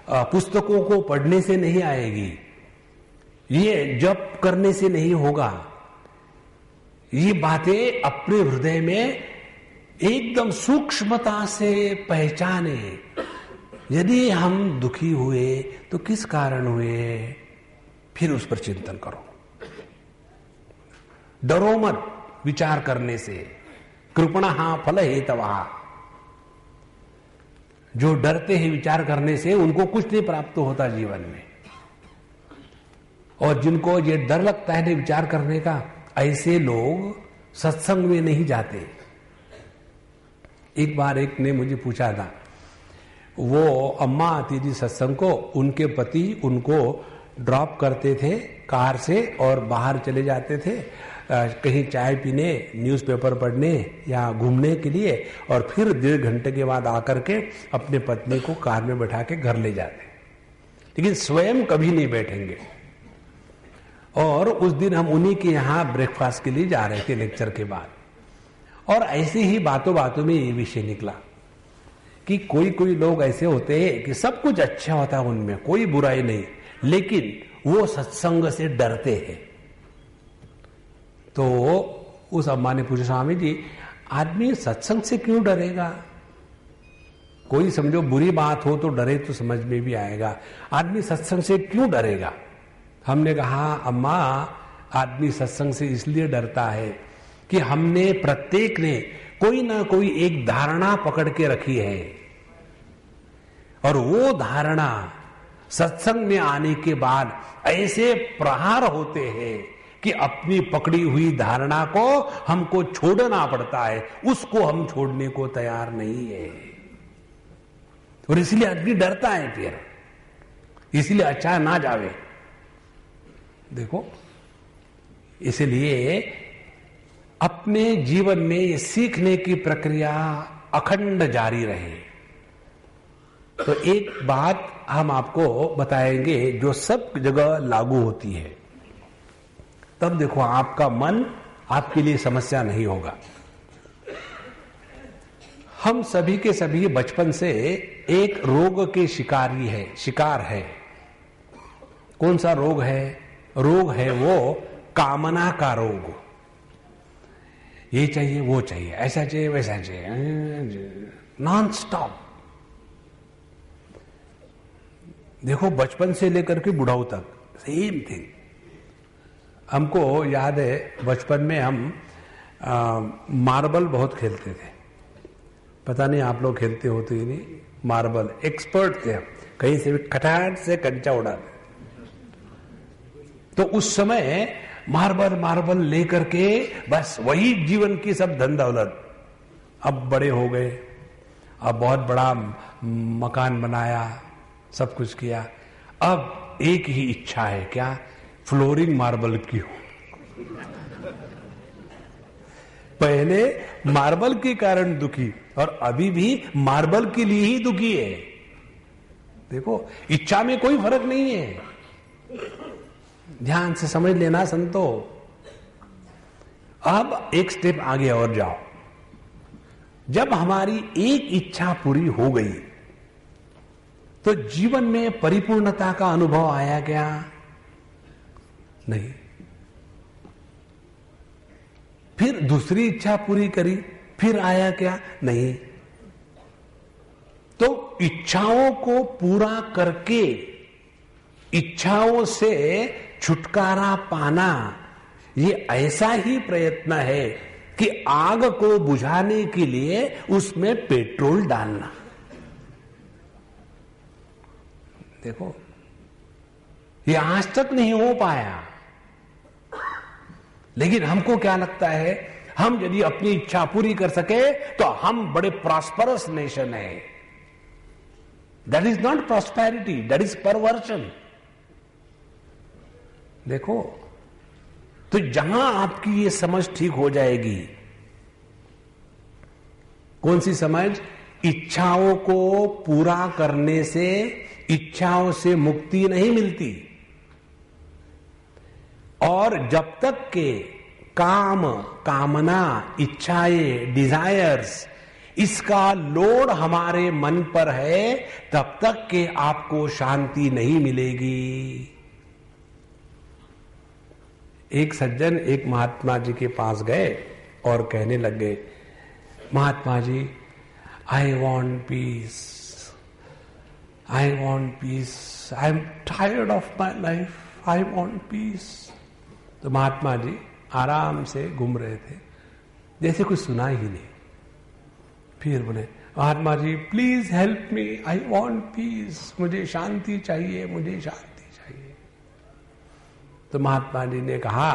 पुस्तकों को पढ़ने से नहीं आएगी, ये जप करने से नहीं होगा। ये बातें अपने हृदय में एकदम सूक्ष्मता से पहचाने। यदि हम दुखी हुए तो किस कारण हुए, फिर उस पर चिंतन करो। डरो मत विचार करने से, कृपणः फल हेतवः। जो डरते हैं विचार करने से, उनको कुछ नहीं प्राप्त होता जीवन में। और जिनको ये डर लगता है विचार करने का, ऐसे लोग सत्संग में नहीं जाते। एक बार एक ने मुझे पूछा था, वो अम्मा आती थी सत्संग को, उनके पति उनको ड्रॉप करते थे कार से और बाहर चले जाते थे कहीं चाय पीने, न्यूज़पेपर पढ़ने या घूमने के लिए, और फिर 1.5 घंटे के बाद आकर के अपने पत्नी को कार में बैठा के घर ले जाते, लेकिन स्वयं कभी नहीं बैठेंगे। और उस दिन हम उन्हीं के यहाँ ब्रेकफास्ट के लिए जा रहे थे लेक्चर के बाद, और ऐसे ही बातों बातों में ये विषय निकला कि कोई कोई लोग ऐसे होते हैं कि सब कुछ अच्छा होता है उनमें, कोई बुराई नहीं, लेकिन वो सत्संग से डरते हैं। तो उस अम्मा ने पूछा, स्वामी जी आदमी सत्संग से क्यों डरेगा? कोई समझो बुरी बात हो तो डरे तो समझ में भी आएगा, आदमी सत्संग से क्यों डरेगा? हमने कहा अम्मा, आदमी सत्संग से इसलिए डरता है कि हमने प्रत्येक ने कोई ना कोई एक धारणा पकड़ के रखी है, और वो धारणा सत्संग में आने के बाद ऐसे प्रहार होते हैं कि अपनी पकड़ी हुई धारणा को हमको छोड़ना पड़ता है, उसको हम छोड़ने को तैयार नहीं है। और इसलिए आदमी डरता है, फिर इसलिए अच्छा ना जावे। देखो, इसलिए अपने जीवन में ये सीखने की प्रक्रिया अखंड जारी रहे। तो एक बात हम आपको बताएंगे जो सब जगह लागू होती है, तब देखो आपका मन आपके लिए समस्या नहीं होगा। हम सभी के सभी बचपन से एक रोग के शिकार है। कौन सा रोग है? रोग है वो कामना का रोग। ये चाहिए, वो चाहिए, ऐसा चाहिए, वैसा चाहिए, नॉन स्टॉप। देखो, बचपन से लेकर के बुढ़ाऊ तक सेम थिंग। हमको याद है बचपन में हम मार्बल बहुत खेलते थे। पता नहीं आप लोग खेलते होते ही नहीं। मार्बल एक्सपर्ट थे हम, कहीं से भी खटाट से कंचा उड़ाते। तो उस समय मार्बल लेकर के बस वही जीवन की सब धन दौलत। अब बड़े हो गए, अब बहुत बड़ा मकान बनाया, सब कुछ किया। अब एक ही इच्छा है, क्या? फ्लोरिंग मार्बल की हो। पहले मार्बल के कारण दुखी, और अभी भी मार्बल के लिए ही दुखी है। देखो, इच्छा में कोई फर्क नहीं है। ध्यान से समझ लेना संतो। अब एक स्टेप आगे और जाओ। जब हमारी एक इच्छा पूरी हो गई तो जीवन में परिपूर्णता का अनुभव आया क्या? नहीं। फिर दूसरी इच्छा पूरी करी, फिर आया क्या? नहीं। तो इच्छाओं को पूरा करके इच्छाओं से छुटकारा पाना, ये ऐसा ही प्रयत्न है कि आग को बुझाने के लिए उसमें पेट्रोल डालना। देखो, ये आज तक नहीं हो पाया। लेकिन हमको क्या लगता है, हम यदि अपनी इच्छा पूरी कर सके तो हम बड़े प्रॉस्परस नेशन है। That is not prosperity, that is perversion. देखो, तो जहां आपकी ये समझ ठीक हो जाएगी, कौन सी समझ? इच्छाओं को पूरा करने से इच्छाओं से मुक्ति नहीं मिलती, और जब तक के काम, कामना, इच्छाएं, डिजायर्स, इसका लोड हमारे मन पर है, तब तक के आपको शांति नहीं मिलेगी। एक सज्जन एक महात्मा जी के पास गए और कहने लग गए, Mahatma ji, I want peace, I want peace, I am tired of my life, I want peace. तो महात्मा जी आराम से घूम रहे थे, जैसे कुछ सुना ही नहीं। फिर बोले, Mahatma ji please help me, I want peace, मुझे शांति चाहिए, मुझे शांति चाहिए। तो महात्मा जी ने कहा,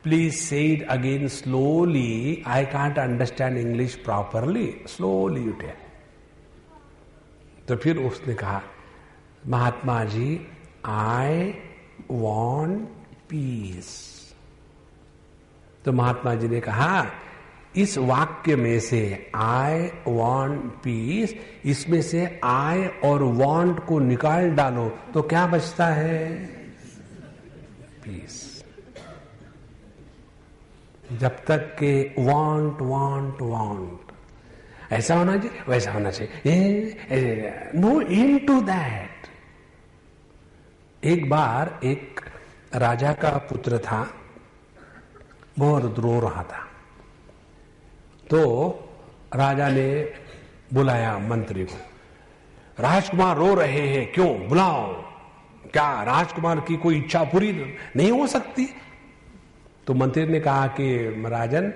please say it again slowly, I can't understand English properly, slowly you tell. तो फिर उसने कहा, महात्मा जी आई वॉन्ट पीस। तो महात्मा जी ने कहा, इस वाक्य में से आई वॉन्ट पीस, इसमें से आई और वॉन्ट को निकाल डालो तो क्या बचता है? पीस। जब तक के वांट वांट वांट, ऐसा होना चाहिए, वैसा होना चाहिए, नो एंड टू दैट। एक बार एक राजा का पुत्र था, बहुत रो रहा था। तो राजा ने बुलाया मंत्री को, राजकुमार रो रहे हैं, क्यों? बुलाओ। क्या राजकुमार की कोई इच्छा पूरी नहीं हो सकती? तो मंत्री ने कहा कि राजन,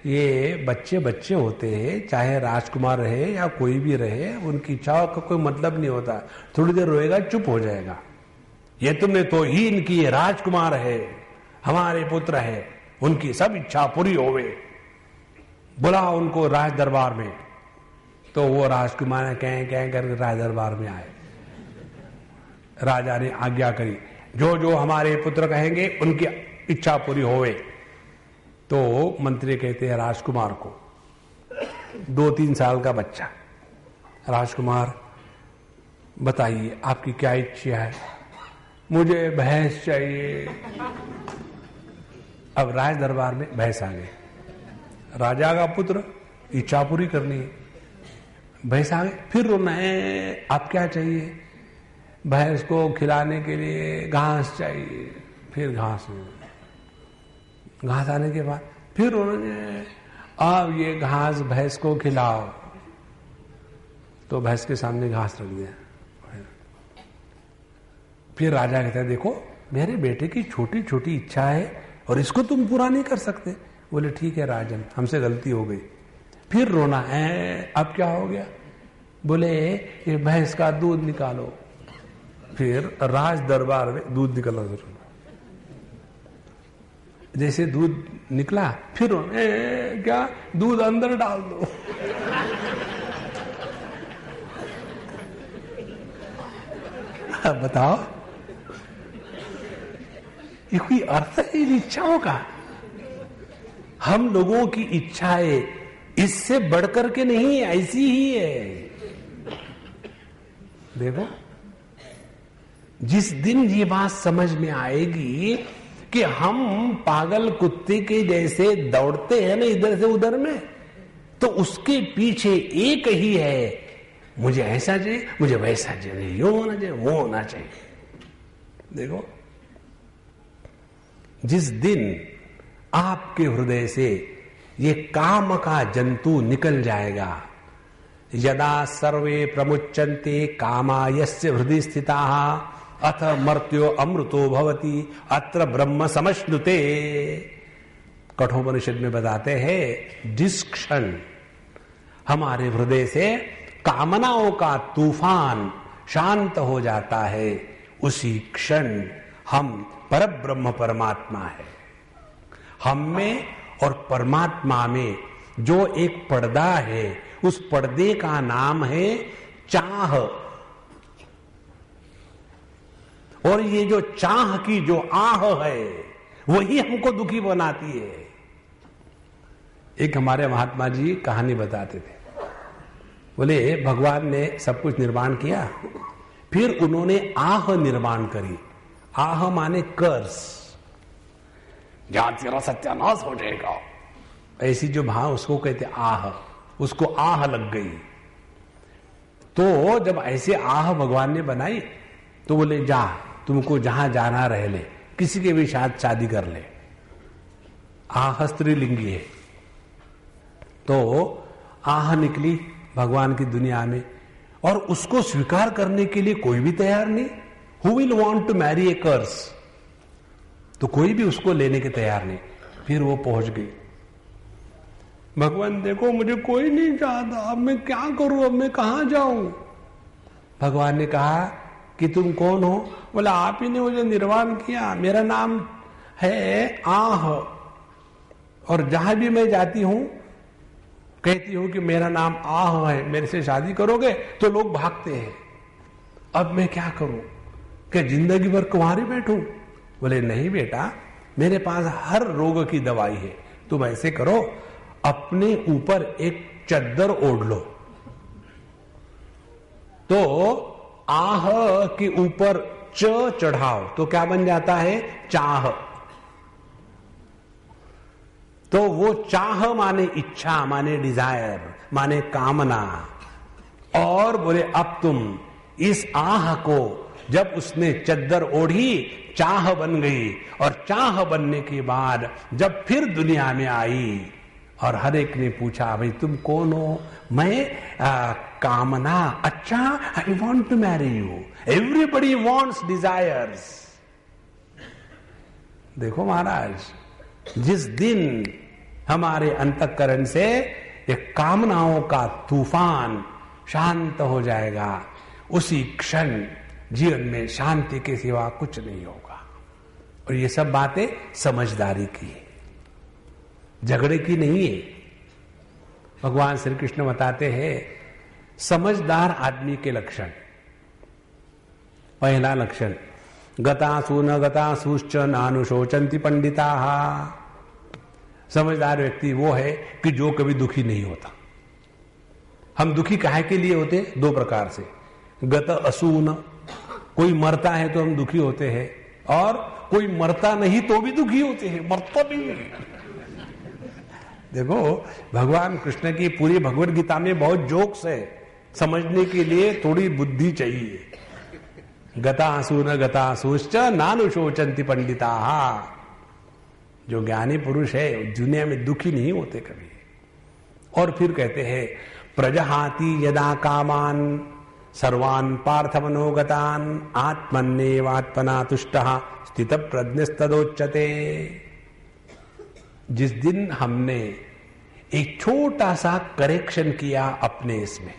ये बच्चे बच्चे होते हैं, चाहे राजकुमार रहे या कोई भी रहे, उनकी इच्छाओं का कोई मतलब नहीं होता। थोड़ी देर रोएगा, चुप हो जाएगा। ये तुमने तो हीन की, राजकुमार है, हमारे पुत्र है, उनकी सब इच्छा पूरी होवे, बुला उनको राज दरबार में। तो वो राजकुमार कह करके राज दरबार में आए। राजा ने आज्ञा करी, जो जो हमारे पुत्र कहेंगे उनकी इच्छा पूरी होवे। तो मंत्री कहते हैं राजकुमार को, 2-3 साल का बच्चा, राजकुमार बताइए आपकी क्या इच्छा है? मुझे भैंस चाहिए। अब राज दरबार में भैंस आ गए। राजा का पुत्र, इच्छा पूरी करनी है, भैंस आ गए। फिर रोना है, आप क्या चाहिए? भैंस को खिलाने के लिए घास चाहिए। फिर घास आने के बाद फिर उन्होंने, अब ये घास भैंस को खिलाओ। तो भैंस के सामने घास रख दिया। फिर राजा कहता है, देखो मेरे बेटे की छोटी छोटी इच्छा है और इसको तुम पूरा नहीं कर सकते। बोले ठीक है राजन, हमसे गलती हो गई। फिर रोना है, अब क्या हो गया? बोले ये भैंस का दूध निकालो। फिर राज दरबार में दूध निकला। जैसे दूध निकला, फिर क्या दूध अंदर डाल दो। बताओ, ये कोई अर्थ है इन इच्छाओं का? हम लोगों की इच्छाएं इससे बढ़कर के नहीं, ऐसी ही है। देखो, जिस दिन ये बात समझ में आएगी कि हम पागल कुत्ते के जैसे दौड़ते हैं ना इधर से उधर में, तो उसके पीछे एक ही है, मुझे ऐसा चाहिए, मुझे वैसा चाहिए, यो होना चाहिए, वो होना चाहिए। देखो, जिस दिन आपके हृदय से ये काम का जंतु निकल जाएगा, यदा सर्वे प्रमुच्यन्ते कामा यस्य हृदय स्थिताः अथ मर्त्यो अमृतो भवति अत्र ब्रह्म समश्नुते। कठोपनिषद में बताते हैं, जिस क्षण हमारे हृदय से कामनाओं का तूफान शांत हो जाता है, उसी क्षण हम परब्रह्म परमात्मा है। हम में और परमात्मा में जो एक पर्दा है, उस पर्दे का नाम है चाह। और ये जो चाह की जो आह है, वही हमको दुखी बनाती है। एक हमारे महात्मा जी कहानी बताते थे। बोले भगवान ने सब कुछ निर्माण किया, फिर उन्होंने आह निर्माण करी। आह माने कर्स, जहां तेरा सत्यानाश हो जाएगा, ऐसी जो भाव उसको कहते आह। उसको आह लग गई। तो जब ऐसे आह भगवान ने बनाई, तो बोले जा, तुमको जहां जाना रह ले, किसी के भी साथ शादी कर ले। आह स्त्रीलिंगी है। तो आह निकली भगवान की दुनिया में, और उसको स्वीकार करने के लिए कोई भी तैयार नहीं। Who will want to marry a curse? तो कोई भी उसको लेने के तैयार नहीं। फिर वो पहुंच गई, भगवान देखो मुझे कोई नहीं चाहता, अब मैं क्या करूं, अब मैं कहां जाऊं? भगवान ने कहा कि तुम कौन हो? बोला आप ही ने मुझे निर्वाण किया, मेरा नाम है आह, और जहां भी मैं जाती हूं कहती हूं कि मेरा नाम आह है, मेरे से शादी करोगे? तो लोग भागते हैं। अब मैं क्या करूं? क्या जिंदगी भर कुंवारी बैठूं? बोले नहीं बेटा, मेरे पास हर रोग की दवाई है। तुम ऐसे करो, अपने ऊपर एक चद्दर ओढ़ लो, तो आह के ऊपर च चढ़ाओ, तो क्या बन जाता है? चाह। तो वो चाह माने इच्छा, माने डिजायर, माने कामना। और बोले अब तुम इस आह को, जब उसने चद्दर ओढ़ी, चाह बन गई, और चाह बनने के बाद जब फिर दुनिया में आई और हर एक ने पूछा भाई तुम कौन हो? मैं कामना। अच्छा, I want to marry you. Everybody wants desires. देखो महाराज, जिस दिन हमारे अंतःकरण से एक कामनाओं का तूफान शांत हो जाएगा। उसी क्षण जीवन में शांति के सिवा कुछ नहीं होगा। और ये सब बातें समझदारी की है, झगड़े की नहीं है। भगवान श्री कृष्ण बताते हैं समझदार आदमी के लक्षण। पहला लक्षण, गतासु न गतासुश्च नानुशोचन्ति पंडिताः। समझदार व्यक्ति वो है कि जो कभी दुखी नहीं होता। हम दुखी काहे के लिए होते? दो प्रकार से। गत असून, कोई मरता है तो हम दुखी होते हैं, और कोई मरता नहीं तो भी दुखी होते हैं, मरता नहीं। देखो भगवान कृष्ण की पूरी भगवत गीता में बहुत जोक्स है, समझने के लिए थोड़ी बुद्धि चाहिए। गतासु न गतासुश्च नानुशोचन्ति पंडिताः। जो ज्ञानी पुरुष है दुनिया में दुखी नहीं होते कभी। और फिर कहते हैं प्रजहाति यदा कामान सर्वान् पार्थ मनोगतान् आत्मन्नेवात्मना तुष्टः स्थित प्रज्ञस्तदोच्यते। जिस दिन हमने एक छोटा सा करेक्शन किया अपने इसमें,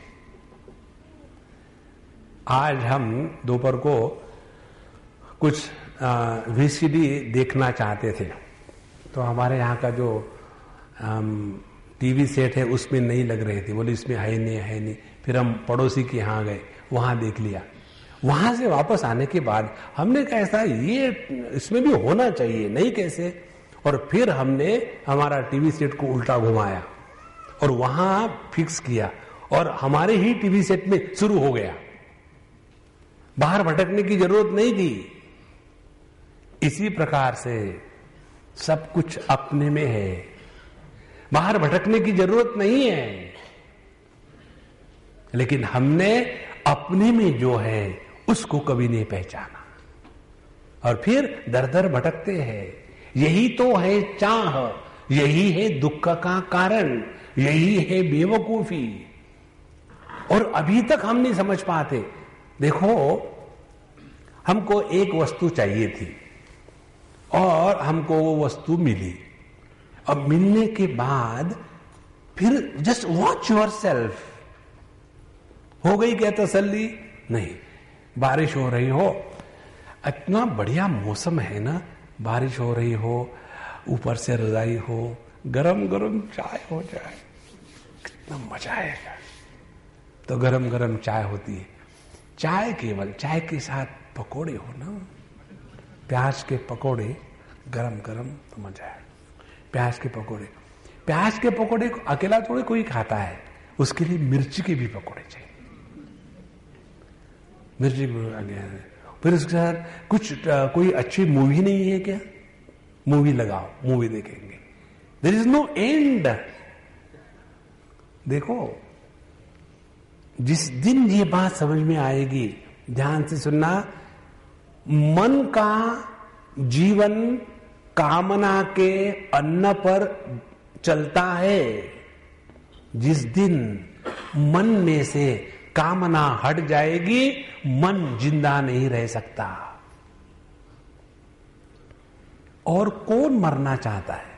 आज हम दोपहर को कुछ वीसीडी देखना चाहते थे, तो हमारे यहाँ का जो टीवी सेट है उसमें नहीं लग रही थी। बोले इसमें है नहीं। फिर हम पड़ोसी के यहाँ गए, वहां देख लिया। वहां से वापस आने के बाद हमने कहा ऐसा ये इसमें भी होना चाहिए, नहीं कैसे। और फिर हमने हमारा टीवी सेट को उल्टा घुमाया और वहां फिक्स किया, और हमारे ही टीवी सेट में शुरू हो गया। बाहर भटकने की जरूरत नहीं थी। इसी प्रकार से सब कुछ अपने में है, बाहर भटकने की जरूरत नहीं है। लेकिन हमने अपने में जो है उसको कभी नहीं पहचाना, और फिर दर दर भटकते हैं। यही तो है चाह, यही है दुख का कारण, यही है बेवकूफी। और अभी तक हम नहीं समझ पाते। देखो हमको एक वस्तु चाहिए थी और हमको वो वस्तु मिली। अब मिलने के बाद फिर जस्ट वॉच योर सेल्फ। हो गई क्या तसल्ली? नहीं। बारिश हो रही हो, इतना बढ़िया मौसम है ना, बारिश हो रही हो, ऊपर से रजाई हो, गरम गरम चाय हो जाए, कितना मजा आएगा। तो गरम गरम चाय होती है। चाय केवल चाय के साथ पकोड़े हो ना, प्याज के पकोड़े गरम गरम, तो मजा है। प्याज के पकोड़े को अकेला थोड़ी कोई खाता है, उसके लिए मिर्ची के भी पकोड़े चाहिए। मिर्ची फिर उसके साथ कुछ कोई अच्छी मूवी नहीं है क्या? मूवी लगाओ, मूवी देखेंगे। There is no end. देखो जिस दिन ये बात समझ में आएगी, ध्यान से सुनना, मन का जीवन कामना के अन्न पर चलता है। जिस दिन मन में से कामना हट जाएगी, मन जिंदा नहीं रह सकता। और कौन मरना चाहता है?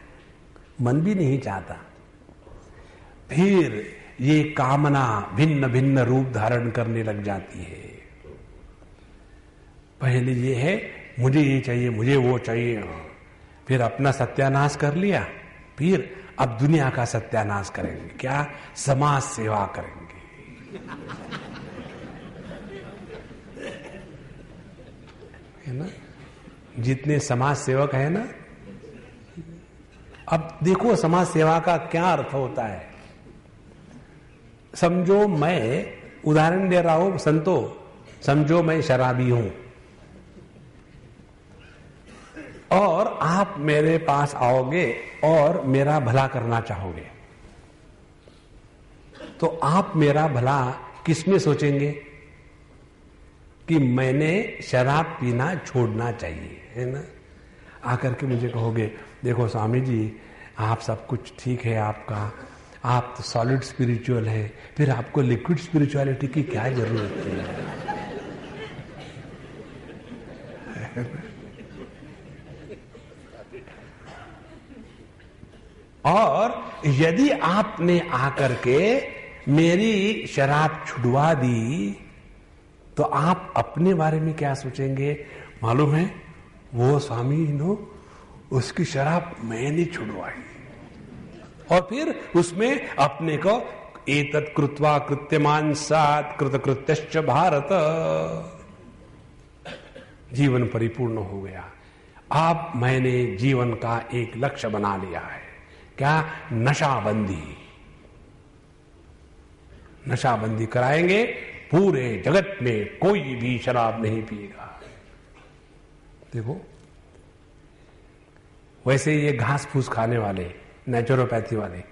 मन भी नहीं चाहता। फिर ये कामना भिन्न भिन्न रूप धारण करने लग जाती है। पहले ये है मुझे ये चाहिए, मुझे वो चाहिए, फिर अपना सत्यानाश कर लिया, फिर अब दुनिया का सत्यानाश करेंगे। क्या? समाज सेवा करेंगे। है ना? जितने समाज सेवक है ना, अब देखो समाज सेवा का क्या अर्थ होता है। समझो मैं, उदाहरण दे रहा हूं संतो, समझो मैं शराबी हूं और आप मेरे पास आओगे और मेरा भला करना चाहोगे, तो आप मेरा भला किसमें सोचेंगे? कि मैंने शराब पीना छोड़ना चाहिए, है ना? आकर के मुझे कहोगे देखो स्वामी जी आप सब कुछ ठीक है आपका, आप तो सॉलिड स्पिरिचुअल है, फिर आपको लिक्विड स्पिरिचुअलिटी की क्या जरूरत है? और यदि आपने आकर के मेरी शराब छुड़वा दी तो आप अपने बारे में क्या सोचेंगे मालूम है? वो स्वामी नो उसकी शराब मैंने छुड़वाई, और फिर उसमें अपने को एतत् कृत्वा कृत्यमान सात कृतकृत्यश्च भारत, जीवन परिपूर्ण हो गया। आप मैंने जीवन का एक लक्ष्य बना लिया है, क्या? नशाबंदी। नशाबंदी कराएंगे, पूरे जगत में कोई भी शराब नहीं पिएगा। देखो, वैसे ये घास फूस खाने वाले, नेचुरोपैथी वाले,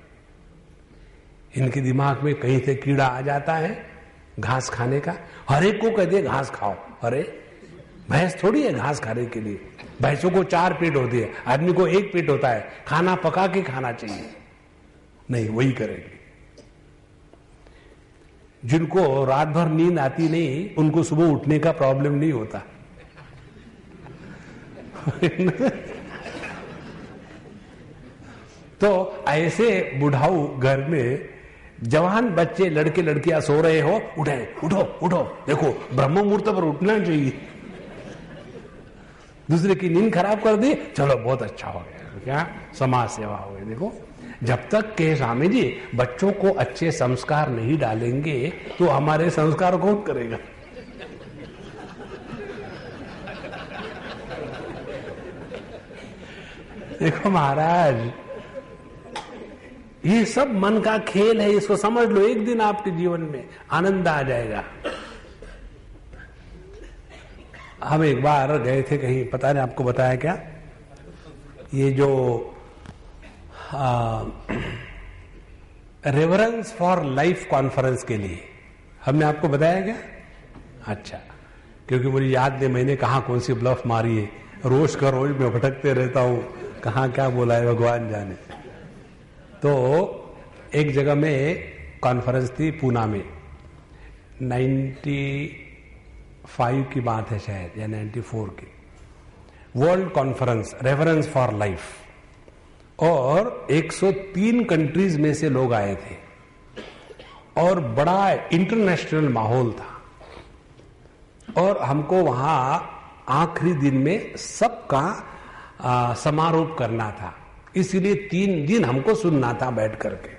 इनके दिमाग में कहीं से कीड़ा आ जाता है घास खाने का। हर एक को कह दे घास खाओ। अरे भैंस थोड़ी है घास खाने के लिए, भैंसों को 4 पेट होती है, आदमी को 1 पेट होता है, खाना पका के खाना चाहिए। नहीं, वही करेंगे। जिनको रात भर नींद आती नहीं, उनको सुबह उठने का प्रॉब्लम नहीं होता। तो ऐसे बुढ़ाऊ घर में जवान बच्चे लड़के लड़कियां सो रहे हो, उठे, उठो उठो, देखो ब्रह्म मुहूर्त पर उठना चाहिए। दूसरे की नींद खराब कर दी, चलो बहुत अच्छा हो गया, क्या समाज सेवा हो गई। देखो, जब तक के स्वामी जी बच्चों को अच्छे संस्कार नहीं डालेंगे तो हमारे संस्कार कौन करेगा? देखो महाराज, ये सब मन का खेल है, इसको समझ लो। एक दिन आपके जीवन में आनंद आ जाएगा। हम एक बार गए थे कहीं, पता नहीं आपको बताया क्या, ये जो रेवरेंस फॉर लाइफ कॉन्फ्रेंस के लिए, हमने आपको बताया क्या? अच्छा, क्योंकि मुझे याद नहीं मैंने कहा कौन सी ब्लफ मारी है, रोज का रोज मैं भटकते रहता हूं, कहाँ क्या बोला है भगवान जाने। तो एक जगह में कॉन्फ्रेंस थी पूना में, 95 की बात है शायद, या 94 की, world conference reference for life, और 103 कंट्रीज में से लोग आए थे और बड़ा इंटरनेशनल माहौल था। और हमको वहां आखिरी दिन में सबका समारोह करना था, इसीलिए 3 दिन हमको सुनना था बैठ करके।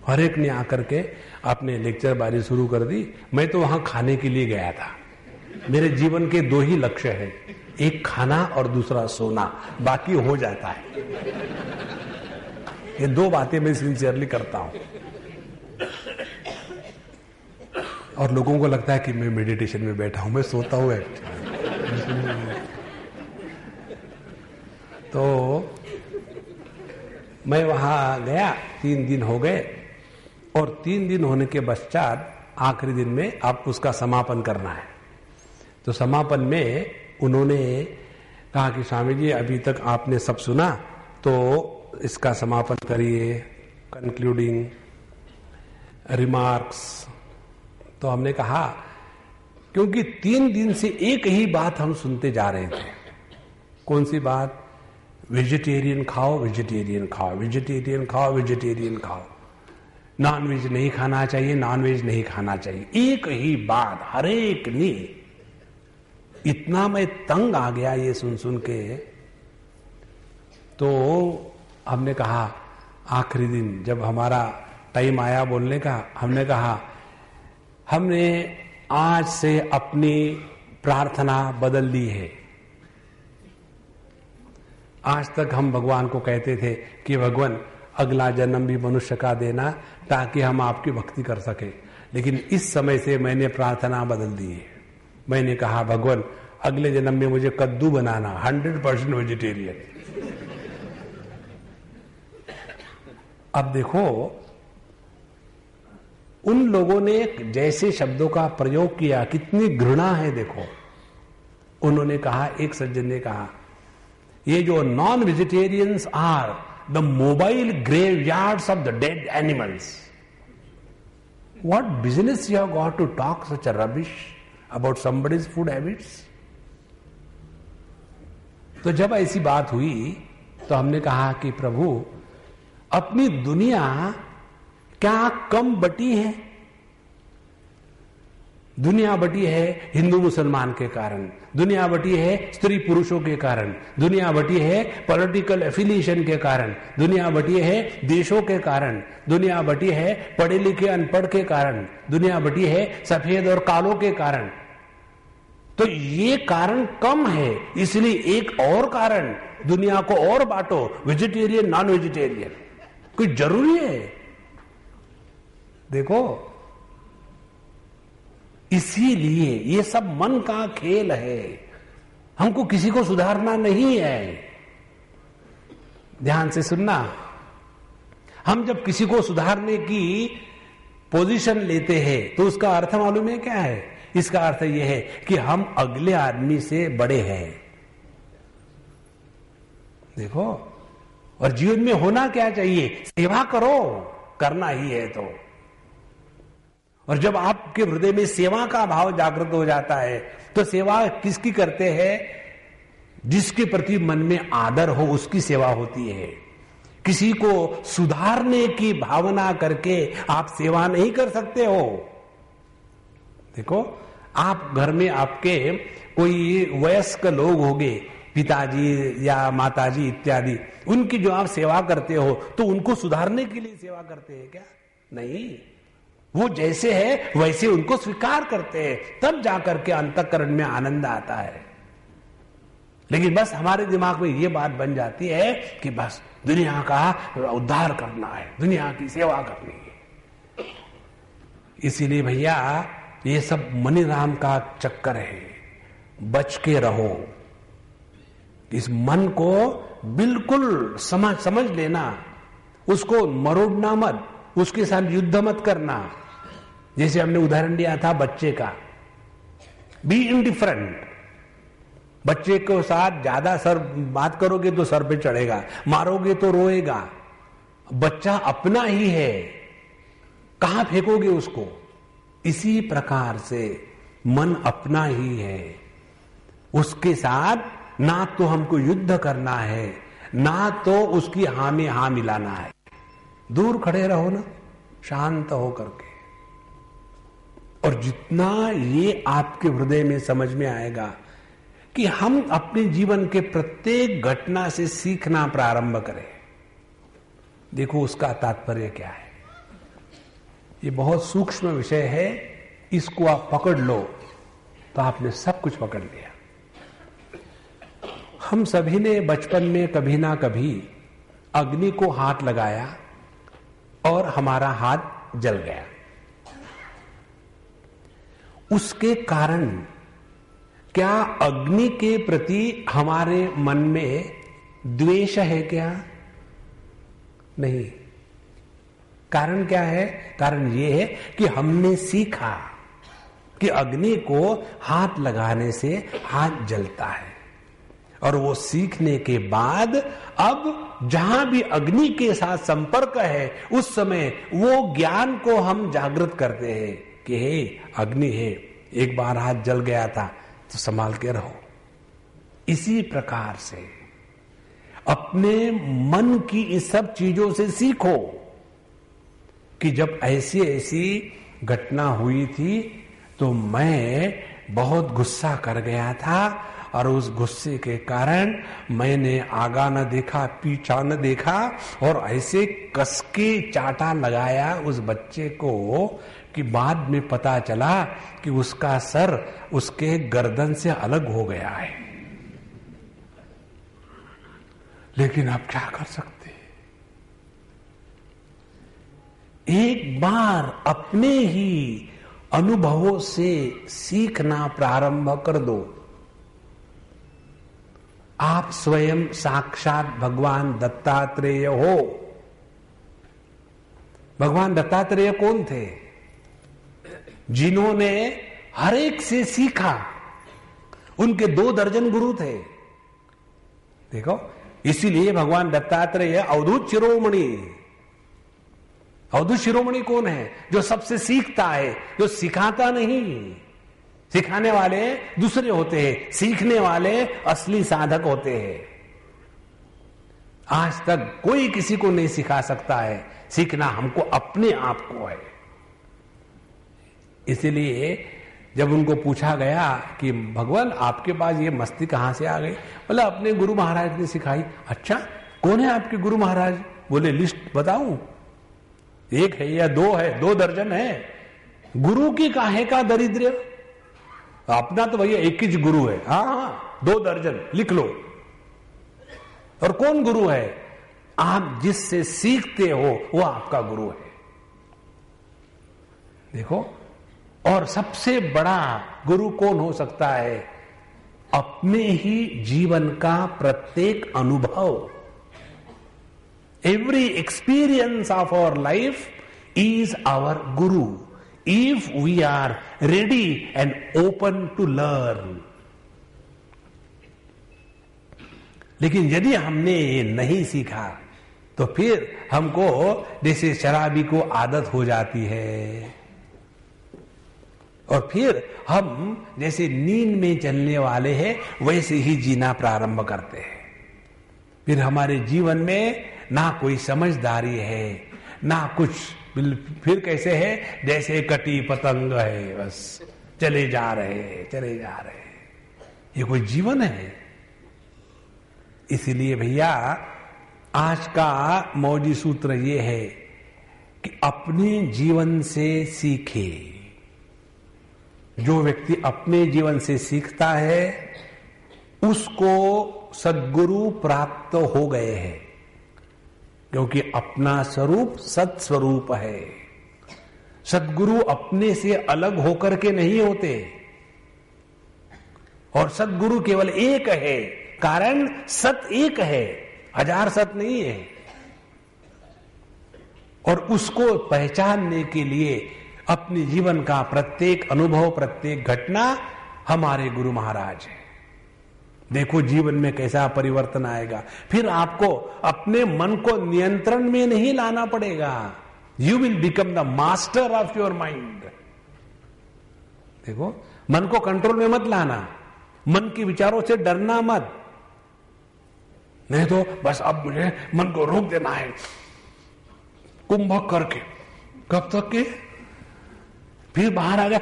हर एक ने आकर के अपने लेक्चर बारी शुरू कर दी। मैं तो वहां खाने के लिए गया था। मेरे जीवन के 2 ही लक्ष्य हैं, एक खाना और दूसरा सोना, बाकी हो जाता है। ये 2 बातें मैं सिंसियरली करता हूं। और लोगों को लगता है कि मैं मेडिटेशन में बैठा हूं, मैं सोता हूं एक्चुअली। तो मैं वहां गया, 3 दिन हो गए, और 3 दिन होने के पश्चात आखिरी दिन में आप उसका समापन करना है। तो समापन में उन्होंने कहा कि स्वामी जी अभी तक आपने सब सुना, तो इसका समापन करिए, कंक्लूडिंग रिमार्क्स। तो हमने कहा, क्योंकि 3 दिन से एक ही बात हम सुनते जा रहे थे। कौन सी बात? वेजिटेरियन खाओ, वेजिटेरियन खाओ, वेजिटेरियन खाओ, वेजिटेरियन खाओ, नॉन वेज नहीं खाना चाहिए, नॉन वेज नहीं खाना चाहिए, एक ही बात हर एक ने। इतना मैं तंग आ गया ये सुन सुन के। तो हमने कहा, आखिरी दिन जब हमारा टाइम आया बोलने का, हमने कहा हमने आज से अपनी प्रार्थना बदल ली है। आज तक हम भगवान को कहते थे कि भगवान अगला जन्म भी मनुष्य का देना ताकि हम आपकी भक्ति कर सके, लेकिन इस समय से मैंने प्रार्थना बदल दी है। मैंने कहा भगवान अगले जन्म में मुझे कद्दू बनाना, 100% वेजिटेरियन। अब देखो, उन लोगों ने जैसे शब्दों का प्रयोग किया, कितनी घृणा है देखो। उन्होंने कहा, एक सज्जन ने कहा, ये जो non vegetarians are the mobile graveyards of the dead animals. What business you have got to talk such a rubbish about somebody's food habits. तो जब ऐसी बात हुई तो हमने कहा कि प्रभु अपनी दुनिया क्या कम बटी है? दुनिया बटी है हिंदू मुसलमान के कारण, दुनिया बटी है स्त्री पुरुषों के कारण, दुनिया बटी है पॉलिटिकल एफिलिएशन के कारण, दुनिया बटी है देशों के कारण, दुनिया बटी है पढ़े लिखे अनपढ़ के कारण, दुनिया बटी है सफेद और कालों के कारण। तो ये कारण कम है, इसलिए एक और कारण, दुनिया को और बांटो, वेजिटेरियन नॉन वेजिटेरियन, कोई जरूरी है? देखो, इसीलिए ये सब मन का खेल है, हमको किसी को सुधारना नहीं है। ध्यान से सुनना, हम जब किसी को सुधारने की पोजीशन लेते हैं तो उसका अर्थ मालूम है क्या है? इसका अर्थ यह है कि हम अगले आदमी से बड़े हैं। देखो, और जीवन में होना क्या चाहिए? सेवा करो, करना ही है तो। और जब आपके हृदय में सेवा का भाव जागृत हो जाता है तो सेवा किसकी करते हैं? जिसके प्रति मन में आदर हो उसकी सेवा होती है। किसी को सुधारने की भावना करके आप सेवा नहीं कर सकते हो। देखो, आप घर में आपके कोई वयस्क लोग होंगे, पिताजी या माताजी इत्यादि, उनकी जो आप सेवा करते हो तो उनको सुधारने के लिए सेवा करते हैं क्या? नहीं, वो जैसे है वैसे उनको स्वीकार करते हैं, तब जाकर के अंतःकरण में आनंद आता है। लेकिन बस हमारे दिमाग में ये बात बन जाती है कि बस दुनिया का उद्धार करना है, दुनिया की सेवा करनी है। इसीलिए भैया ये सब मनीराम का चक्कर है, बच के रहो। इस मन को बिल्कुल समझ लेना, उसको मरोड़ना मत, उसके साथ युद्ध मत करना। जैसे हमने उदाहरण दिया था बच्चे का, बी इंडिफरेंट। बच्चे को साथ ज्यादा सर बात करोगे तो सर पे चढ़ेगा, मारोगे तो रोएगा। बच्चा अपना ही है, कहां फेंकोगे उसको? इसी प्रकार से मन अपना ही है, उसके साथ ना तो हमको युद्ध करना है, ना तो उसकी हां में हां मिलाना है। दूर खड़े रहो ना, शांत हो करके। और जितना ये आपके हृदय में समझ में आएगा कि हम अपने जीवन के प्रत्येक घटना से सीखना प्रारंभ करें, देखो उसका तात्पर्य क्या है। ये बहुत सूक्ष्म विषय है, इसको आप पकड़ लो तो आपने सब कुछ पकड़ लिया। हम सभी ने बचपन में कभी ना कभी अग्नि को हाथ लगाया और हमारा हाथ जल गया। उसके कारण क्या अग्नि के प्रति हमारे मन में द्वेष है क्या? नहीं। कारण क्या है? कारण यह है कि हमने सीखा कि अग्नि को हाथ लगाने से हाथ जलता है, और वो सीखने के बाद अब जहां भी अग्नि के साथ संपर्क है उस समय वो ज्ञान को हम जागृत करते हैं कि हे अग्नि है, एक बार हाथ जल गया था तो संभाल के रहो। इसी प्रकार से अपने मन की इस सब चीजों से सीखो कि जब ऐसी ऐसी घटना हुई थी तो मैं बहुत गुस्सा कर गया था, और उस गुस्से के कारण मैंने आगा न देखा पीछा न देखा, और ऐसे कसके चाटा लगाया उस बच्चे को कि बाद में पता चला कि उसका सर उसके गर्दन से अलग हो गया है। लेकिन आप क्या कर सकते? एक बार अपने ही अनुभवों से सीखना प्रारंभ कर दो। आप स्वयं साक्षात भगवान दत्तात्रेय हो। भगवान दत्तात्रेय कौन थे? जिन्होंने हर एक से सीखा। उनके 2 दर्जन गुरु थे। देखो, इसीलिए भगवान दत्तात्रेय अवधूत शिरोमणि। अवधूत शिरोमणि कौन है? जो सबसे सीखता है, जो सिखाता नहीं। सिखाने वाले दूसरे होते हैं, सीखने वाले असली साधक होते हैं। आज तक कोई किसी को नहीं सिखा सकता है, सीखना हमको अपने आप को है। इसलिए जब उनको पूछा गया कि भगवान आपके पास ये मस्ती कहां से आ गई, बोला अपने गुरु महाराज ने सिखाई। अच्छा, कौन है आपके गुरु महाराज? बोले लिस्ट बताऊं, एक है या दो है, 2 दर्जन है। गुरु की काहे का दरिद्र, अपना तो भैया एक ही गुरु है। हाँ 2 दर्जन लिख लो। और कौन गुरु है? आप जिससे सीखते हो वो आपका गुरु है। देखो, और सबसे बड़ा गुरु कौन हो सकता है? अपने ही जीवन का प्रत्येक अनुभव। Every experience of our life is our guru, if we are ready and open to learn. लेकिन यदि हमने ये नहीं सीखा तो फिर हमको जैसे शराबी को आदत हो जाती है, और फिर हम जैसे नींद में चलने वाले हैं वैसे ही जीना प्रारंभ करते हैं। फिर हमारे जीवन में ना कोई समझदारी है ना कुछ, फिर कैसे है जैसे कटी पतंग है, बस चले जा रहे चले जा रहे। ये कोई जीवन है? इसलिए भैया आज का मौजी सूत्र ये है कि अपने जीवन से सीखे। जो व्यक्ति अपने जीवन से सीखता है उसको सद्गुरु प्राप्त हो गए हैं, क्योंकि अपना स्वरूप सत्स्वरूप है। सद्गुरु अपने से अलग होकर के नहीं होते, और सद्गुरु केवल एक है, कारण सत एक है, 1000 सत नहीं है। और उसको पहचानने के लिए अपने जीवन का प्रत्येक अनुभव, प्रत्येक घटना हमारे गुरु महाराज है। देखो जीवन में कैसा परिवर्तन आएगा। फिर आपको अपने मन को नियंत्रण में नहीं लाना पड़ेगा। You will become the master of your mind. देखो, मन को कंट्रोल में मत लाना, मन के विचारों से डरना मत। नहीं तो बस अब मुझे मन को रोक देना है कुंभक करके। कब तक के? फिर बाहर आ गया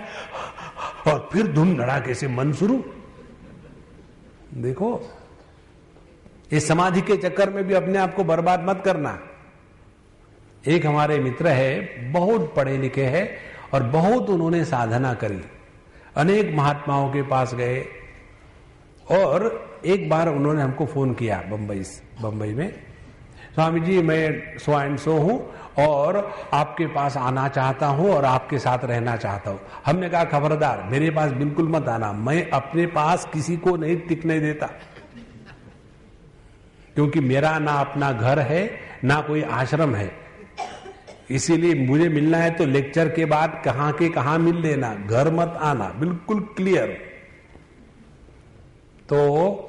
और फिर धूम धड़ाके से मन शुरू। देखो, इस समाधि के चक्कर में भी अपने आप को बर्बाद मत करना। एक हमारे मित्र है, बहुत पढ़े लिखे हैं और बहुत उन्होंने साधना करी, अनेक महात्माओं के पास गए। और एक बार उन्होंने हमको फोन किया बंबई में, स्वामी जी मैं सो एंड सो हूं और आपके पास आना चाहता हूं और आपके साथ रहना चाहता हूं। हमने कहा खबरदार, मेरे पास बिल्कुल मत आना, मैं अपने पास किसी को नहीं टिकने देता, क्योंकि मेरा ना अपना घर है ना कोई आश्रम है। इसीलिए मुझे मिलना है तो लेक्चर के बाद कहां के कहां मिल लेना, घर मत आना, बिल्कुल क्लियर। तो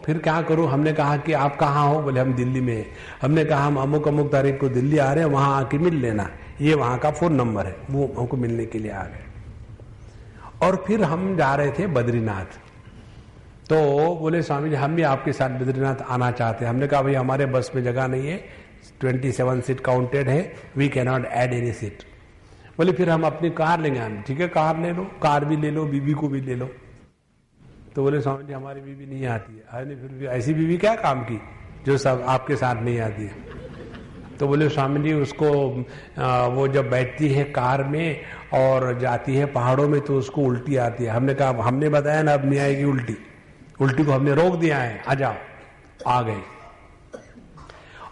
फिर क्या करूं? हमने कहा कि आप कहां हो? बोले हम दिल्ली में। हमने कहा हम अमुक अमुक तारीख को दिल्ली आ रहे हैं, वहां आके मिल लेना, ये वहां का फोन नंबर है। वो हमको मिलने के लिए आ गए। और फिर हम जा रहे थे बद्रीनाथ। तो बोले स्वामी जी हम भी आपके साथ बद्रीनाथ आना चाहते हैं। हमने कहा भाई हमारे बस में जगह नहीं है, 27 सीट काउंटेड है, we can not add any seat. बोले फिर हम अपनी कार लेंगे। हम ठीक है कार ले लो, कार भी ले लो, बीबी को भी ले लो। तो बोले स्वामी जी हमारी बीवी नहीं आती है। अरे फिर भी ऐसी बीवी क्या काम की जो सब आपके साथ नहीं आती है। तो बोले स्वामी जी उसको वो जब बैठती है कार में और जाती है पहाड़ों में तो उसको उल्टी आती है। हमने कहा हमने बताया ना अब नहीं आएगी उल्टी, उल्टी को हमने रोक दिया है, आ जाओ। आ गए।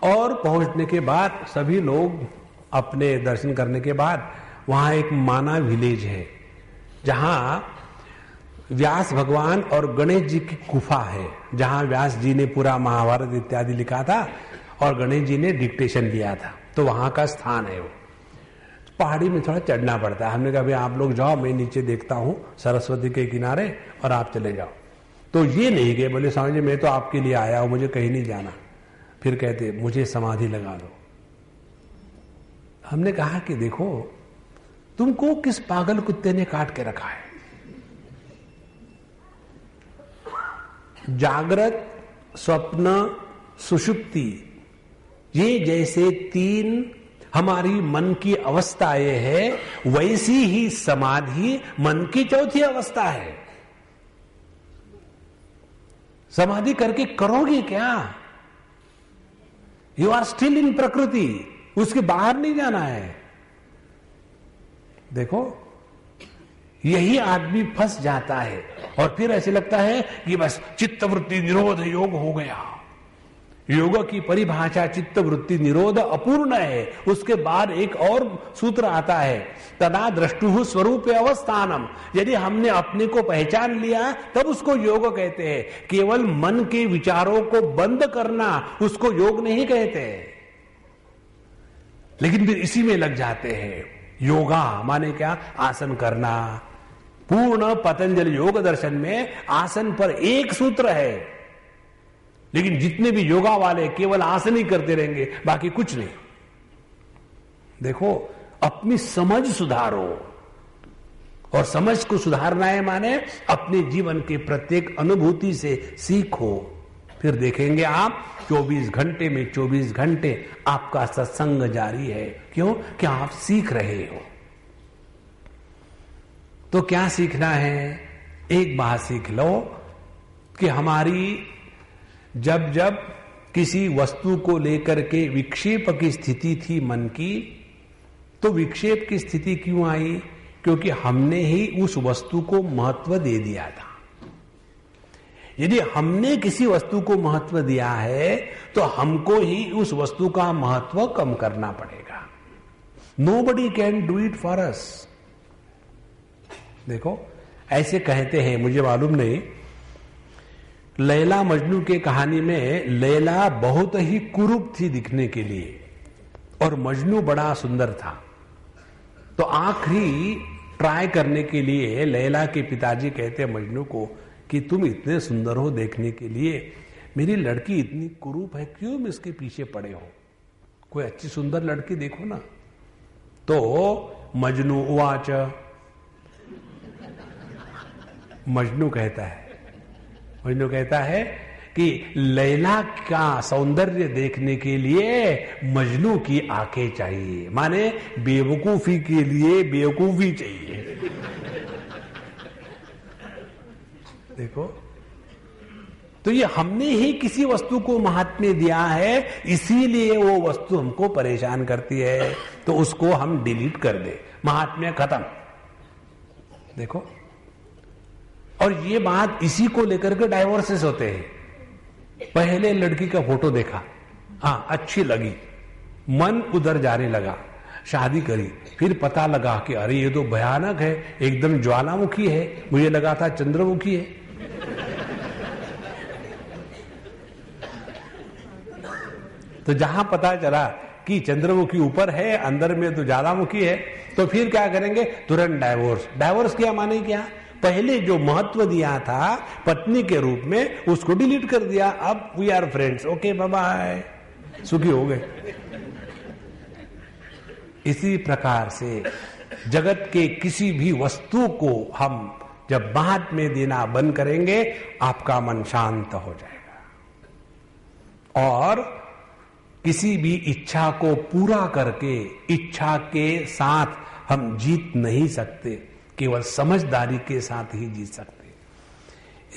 और पहुंचने के बाद सभी लोग अपने दर्शन करने के बाद वहां एक माना विलेज है जहां व्यास भगवान और गणेश जी की गुफा है, जहां व्यास जी ने पूरा महाभारत इत्यादि लिखा था और गणेश जी ने डिक्टेशन दिया था। तो वहां का स्थान है वो। पहाड़ी में थोड़ा चढ़ना पड़ता है। हमने कहा भाई आप लोग जाओ, मैं नीचे देखता हूं सरस्वती के किनारे और आप चले जाओ। तो ये नहीं गए। बोले स्वामी जी मैं तो आपके लिए आया हूं, मुझे कहीं नहीं जाना। फिर कहते मुझे समाधि लगा दो। हमने कहा कि देखो तुमको किस पागल कुत्ते ने काट के रखा है। जागृत, स्वप्न, सुषुप्ति ये जैसे तीन हमारी मन की अवस्थाएं है, वैसी ही समाधि मन की चौथी अवस्था है। समाधि करके करोगे क्या? यू आर स्टिल इन प्रकृति, उसके बाहर नहीं जाना है। देखो, यही आदमी फंस जाता है और फिर ऐसे लगता है कि बस चित्तवृत्ति निरोध योग हो गया। योग की परिभाषा चित्तवृत्ति निरोध अपूर्ण है। उसके बाद एक और सूत्र आता है, तदा द्रष्टुः स्वरूप अवस्थानम। यदि हमने अपने को पहचान लिया तब उसको योग कहते हैं। केवल मन के विचारों को बंद करना उसको योग नहीं कहते। लेकिन फिर इसी में लग जाते हैं। योगा माने क्या? आसन करना। पूर्ण पतंजलि योग दर्शन में आसन पर एक सूत्र है, लेकिन जितने भी योगा वाले केवल आसन ही करते रहेंगे, बाकी कुछ नहीं। देखो, अपनी समझ सुधारो, और समझ को सुधारना है माने अपने जीवन के प्रत्येक अनुभूति से सीखो। फिर देखेंगे आप 24 घंटे में 24 घंटे आपका सत्संग जारी है। क्यों? कि आप सीख रहे हो। तो क्या सीखना है? एक बात सीख लो कि हमारी जब जब किसी वस्तु को लेकर के विक्षेप की स्थिति थी मन की, तो विक्षेप की स्थिति क्यों आई? क्योंकि हमने ही उस वस्तु को महत्व दे दिया था। यदि हमने किसी वस्तु को महत्व दिया है तो हमको ही उस वस्तु का महत्व कम करना पड़ेगा। Nobody can do it for us. देखो, ऐसे कहते हैं, मुझे मालूम नहीं, लैला मजनू के कहानी में लैला बहुत ही कुरूप थी दिखने के लिए और मजनू बड़ा सुंदर था। तो आखिरी ट्राई करने के लिए लैला के पिताजी कहते मजनू को कि तुम इतने सुंदर हो देखने के लिए, मेरी लड़की इतनी कुरूप है, क्यों इसके पीछे पड़े हो? कोई अच्छी सुंदर लड़की देखो ना। तो मजनू उवाच, मजनू कहता है कि लैला का सौंदर्य देखने के लिए मजनू की आंखें चाहिए, माने बेवकूफी के लिए बेवकूफी चाहिए। देखो, तो ये हमने ही किसी वस्तु को महात्म्य दिया है, इसीलिए वो वस्तु हमको परेशान करती है, तो उसको हम डिलीट कर दे, महात्म्य खत्म। देखो, और ये बात इसी को लेकर के डाइवोर्सेस होते हैं। पहले लड़की का फोटो देखा, हाँ अच्छी लगी, मन उधर जाने लगा, शादी करी, फिर पता लगा कि अरे ये तो भयानक है, एकदम ज्वालामुखी है, मुझे लगा था चंद्रमुखी है। तो जहां पता चला कि चंद्रमुखी ऊपर है, अंदर में तो ज्वालामुखी है, तो फिर क्या करेंगे? तुरंत डाइवोर्स। डाइवोर्स किया माने क्या? पहले जो महत्व दिया था पत्नी के रूप में, उसको डिलीट कर दिया। अब we are friends, okay bye bye, सुखी हो गए। इसी प्रकार से जगत के किसी भी वस्तु को हम जब महात्म्य देना बंद करेंगे, आपका मन शांत हो जाएगा। और किसी भी इच्छा को पूरा करके इच्छा के साथ हम जीत नहीं सकते, केवल समझदारी के साथ ही जीत सकते।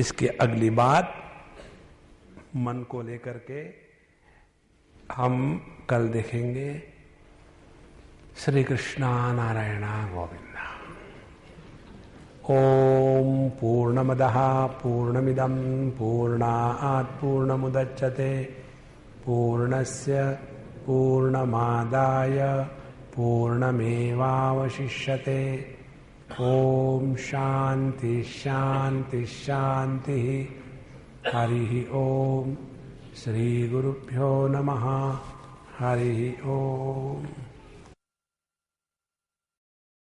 इसके अगली बात मन को लेकर के हम कल देखेंगे। श्री कृष्णा नारायणा गोविंदा। ओम पूर्णमदः पूर्णमिदं पूर्णात् पूर्णमुदच्यते पूर्णस्य पूर्णमादाय पूर्णमेवावशिष्यते। ओम शांति शांति शांति। हरि ओम। श्री गुरुभ्यो नमः। हरि ओम।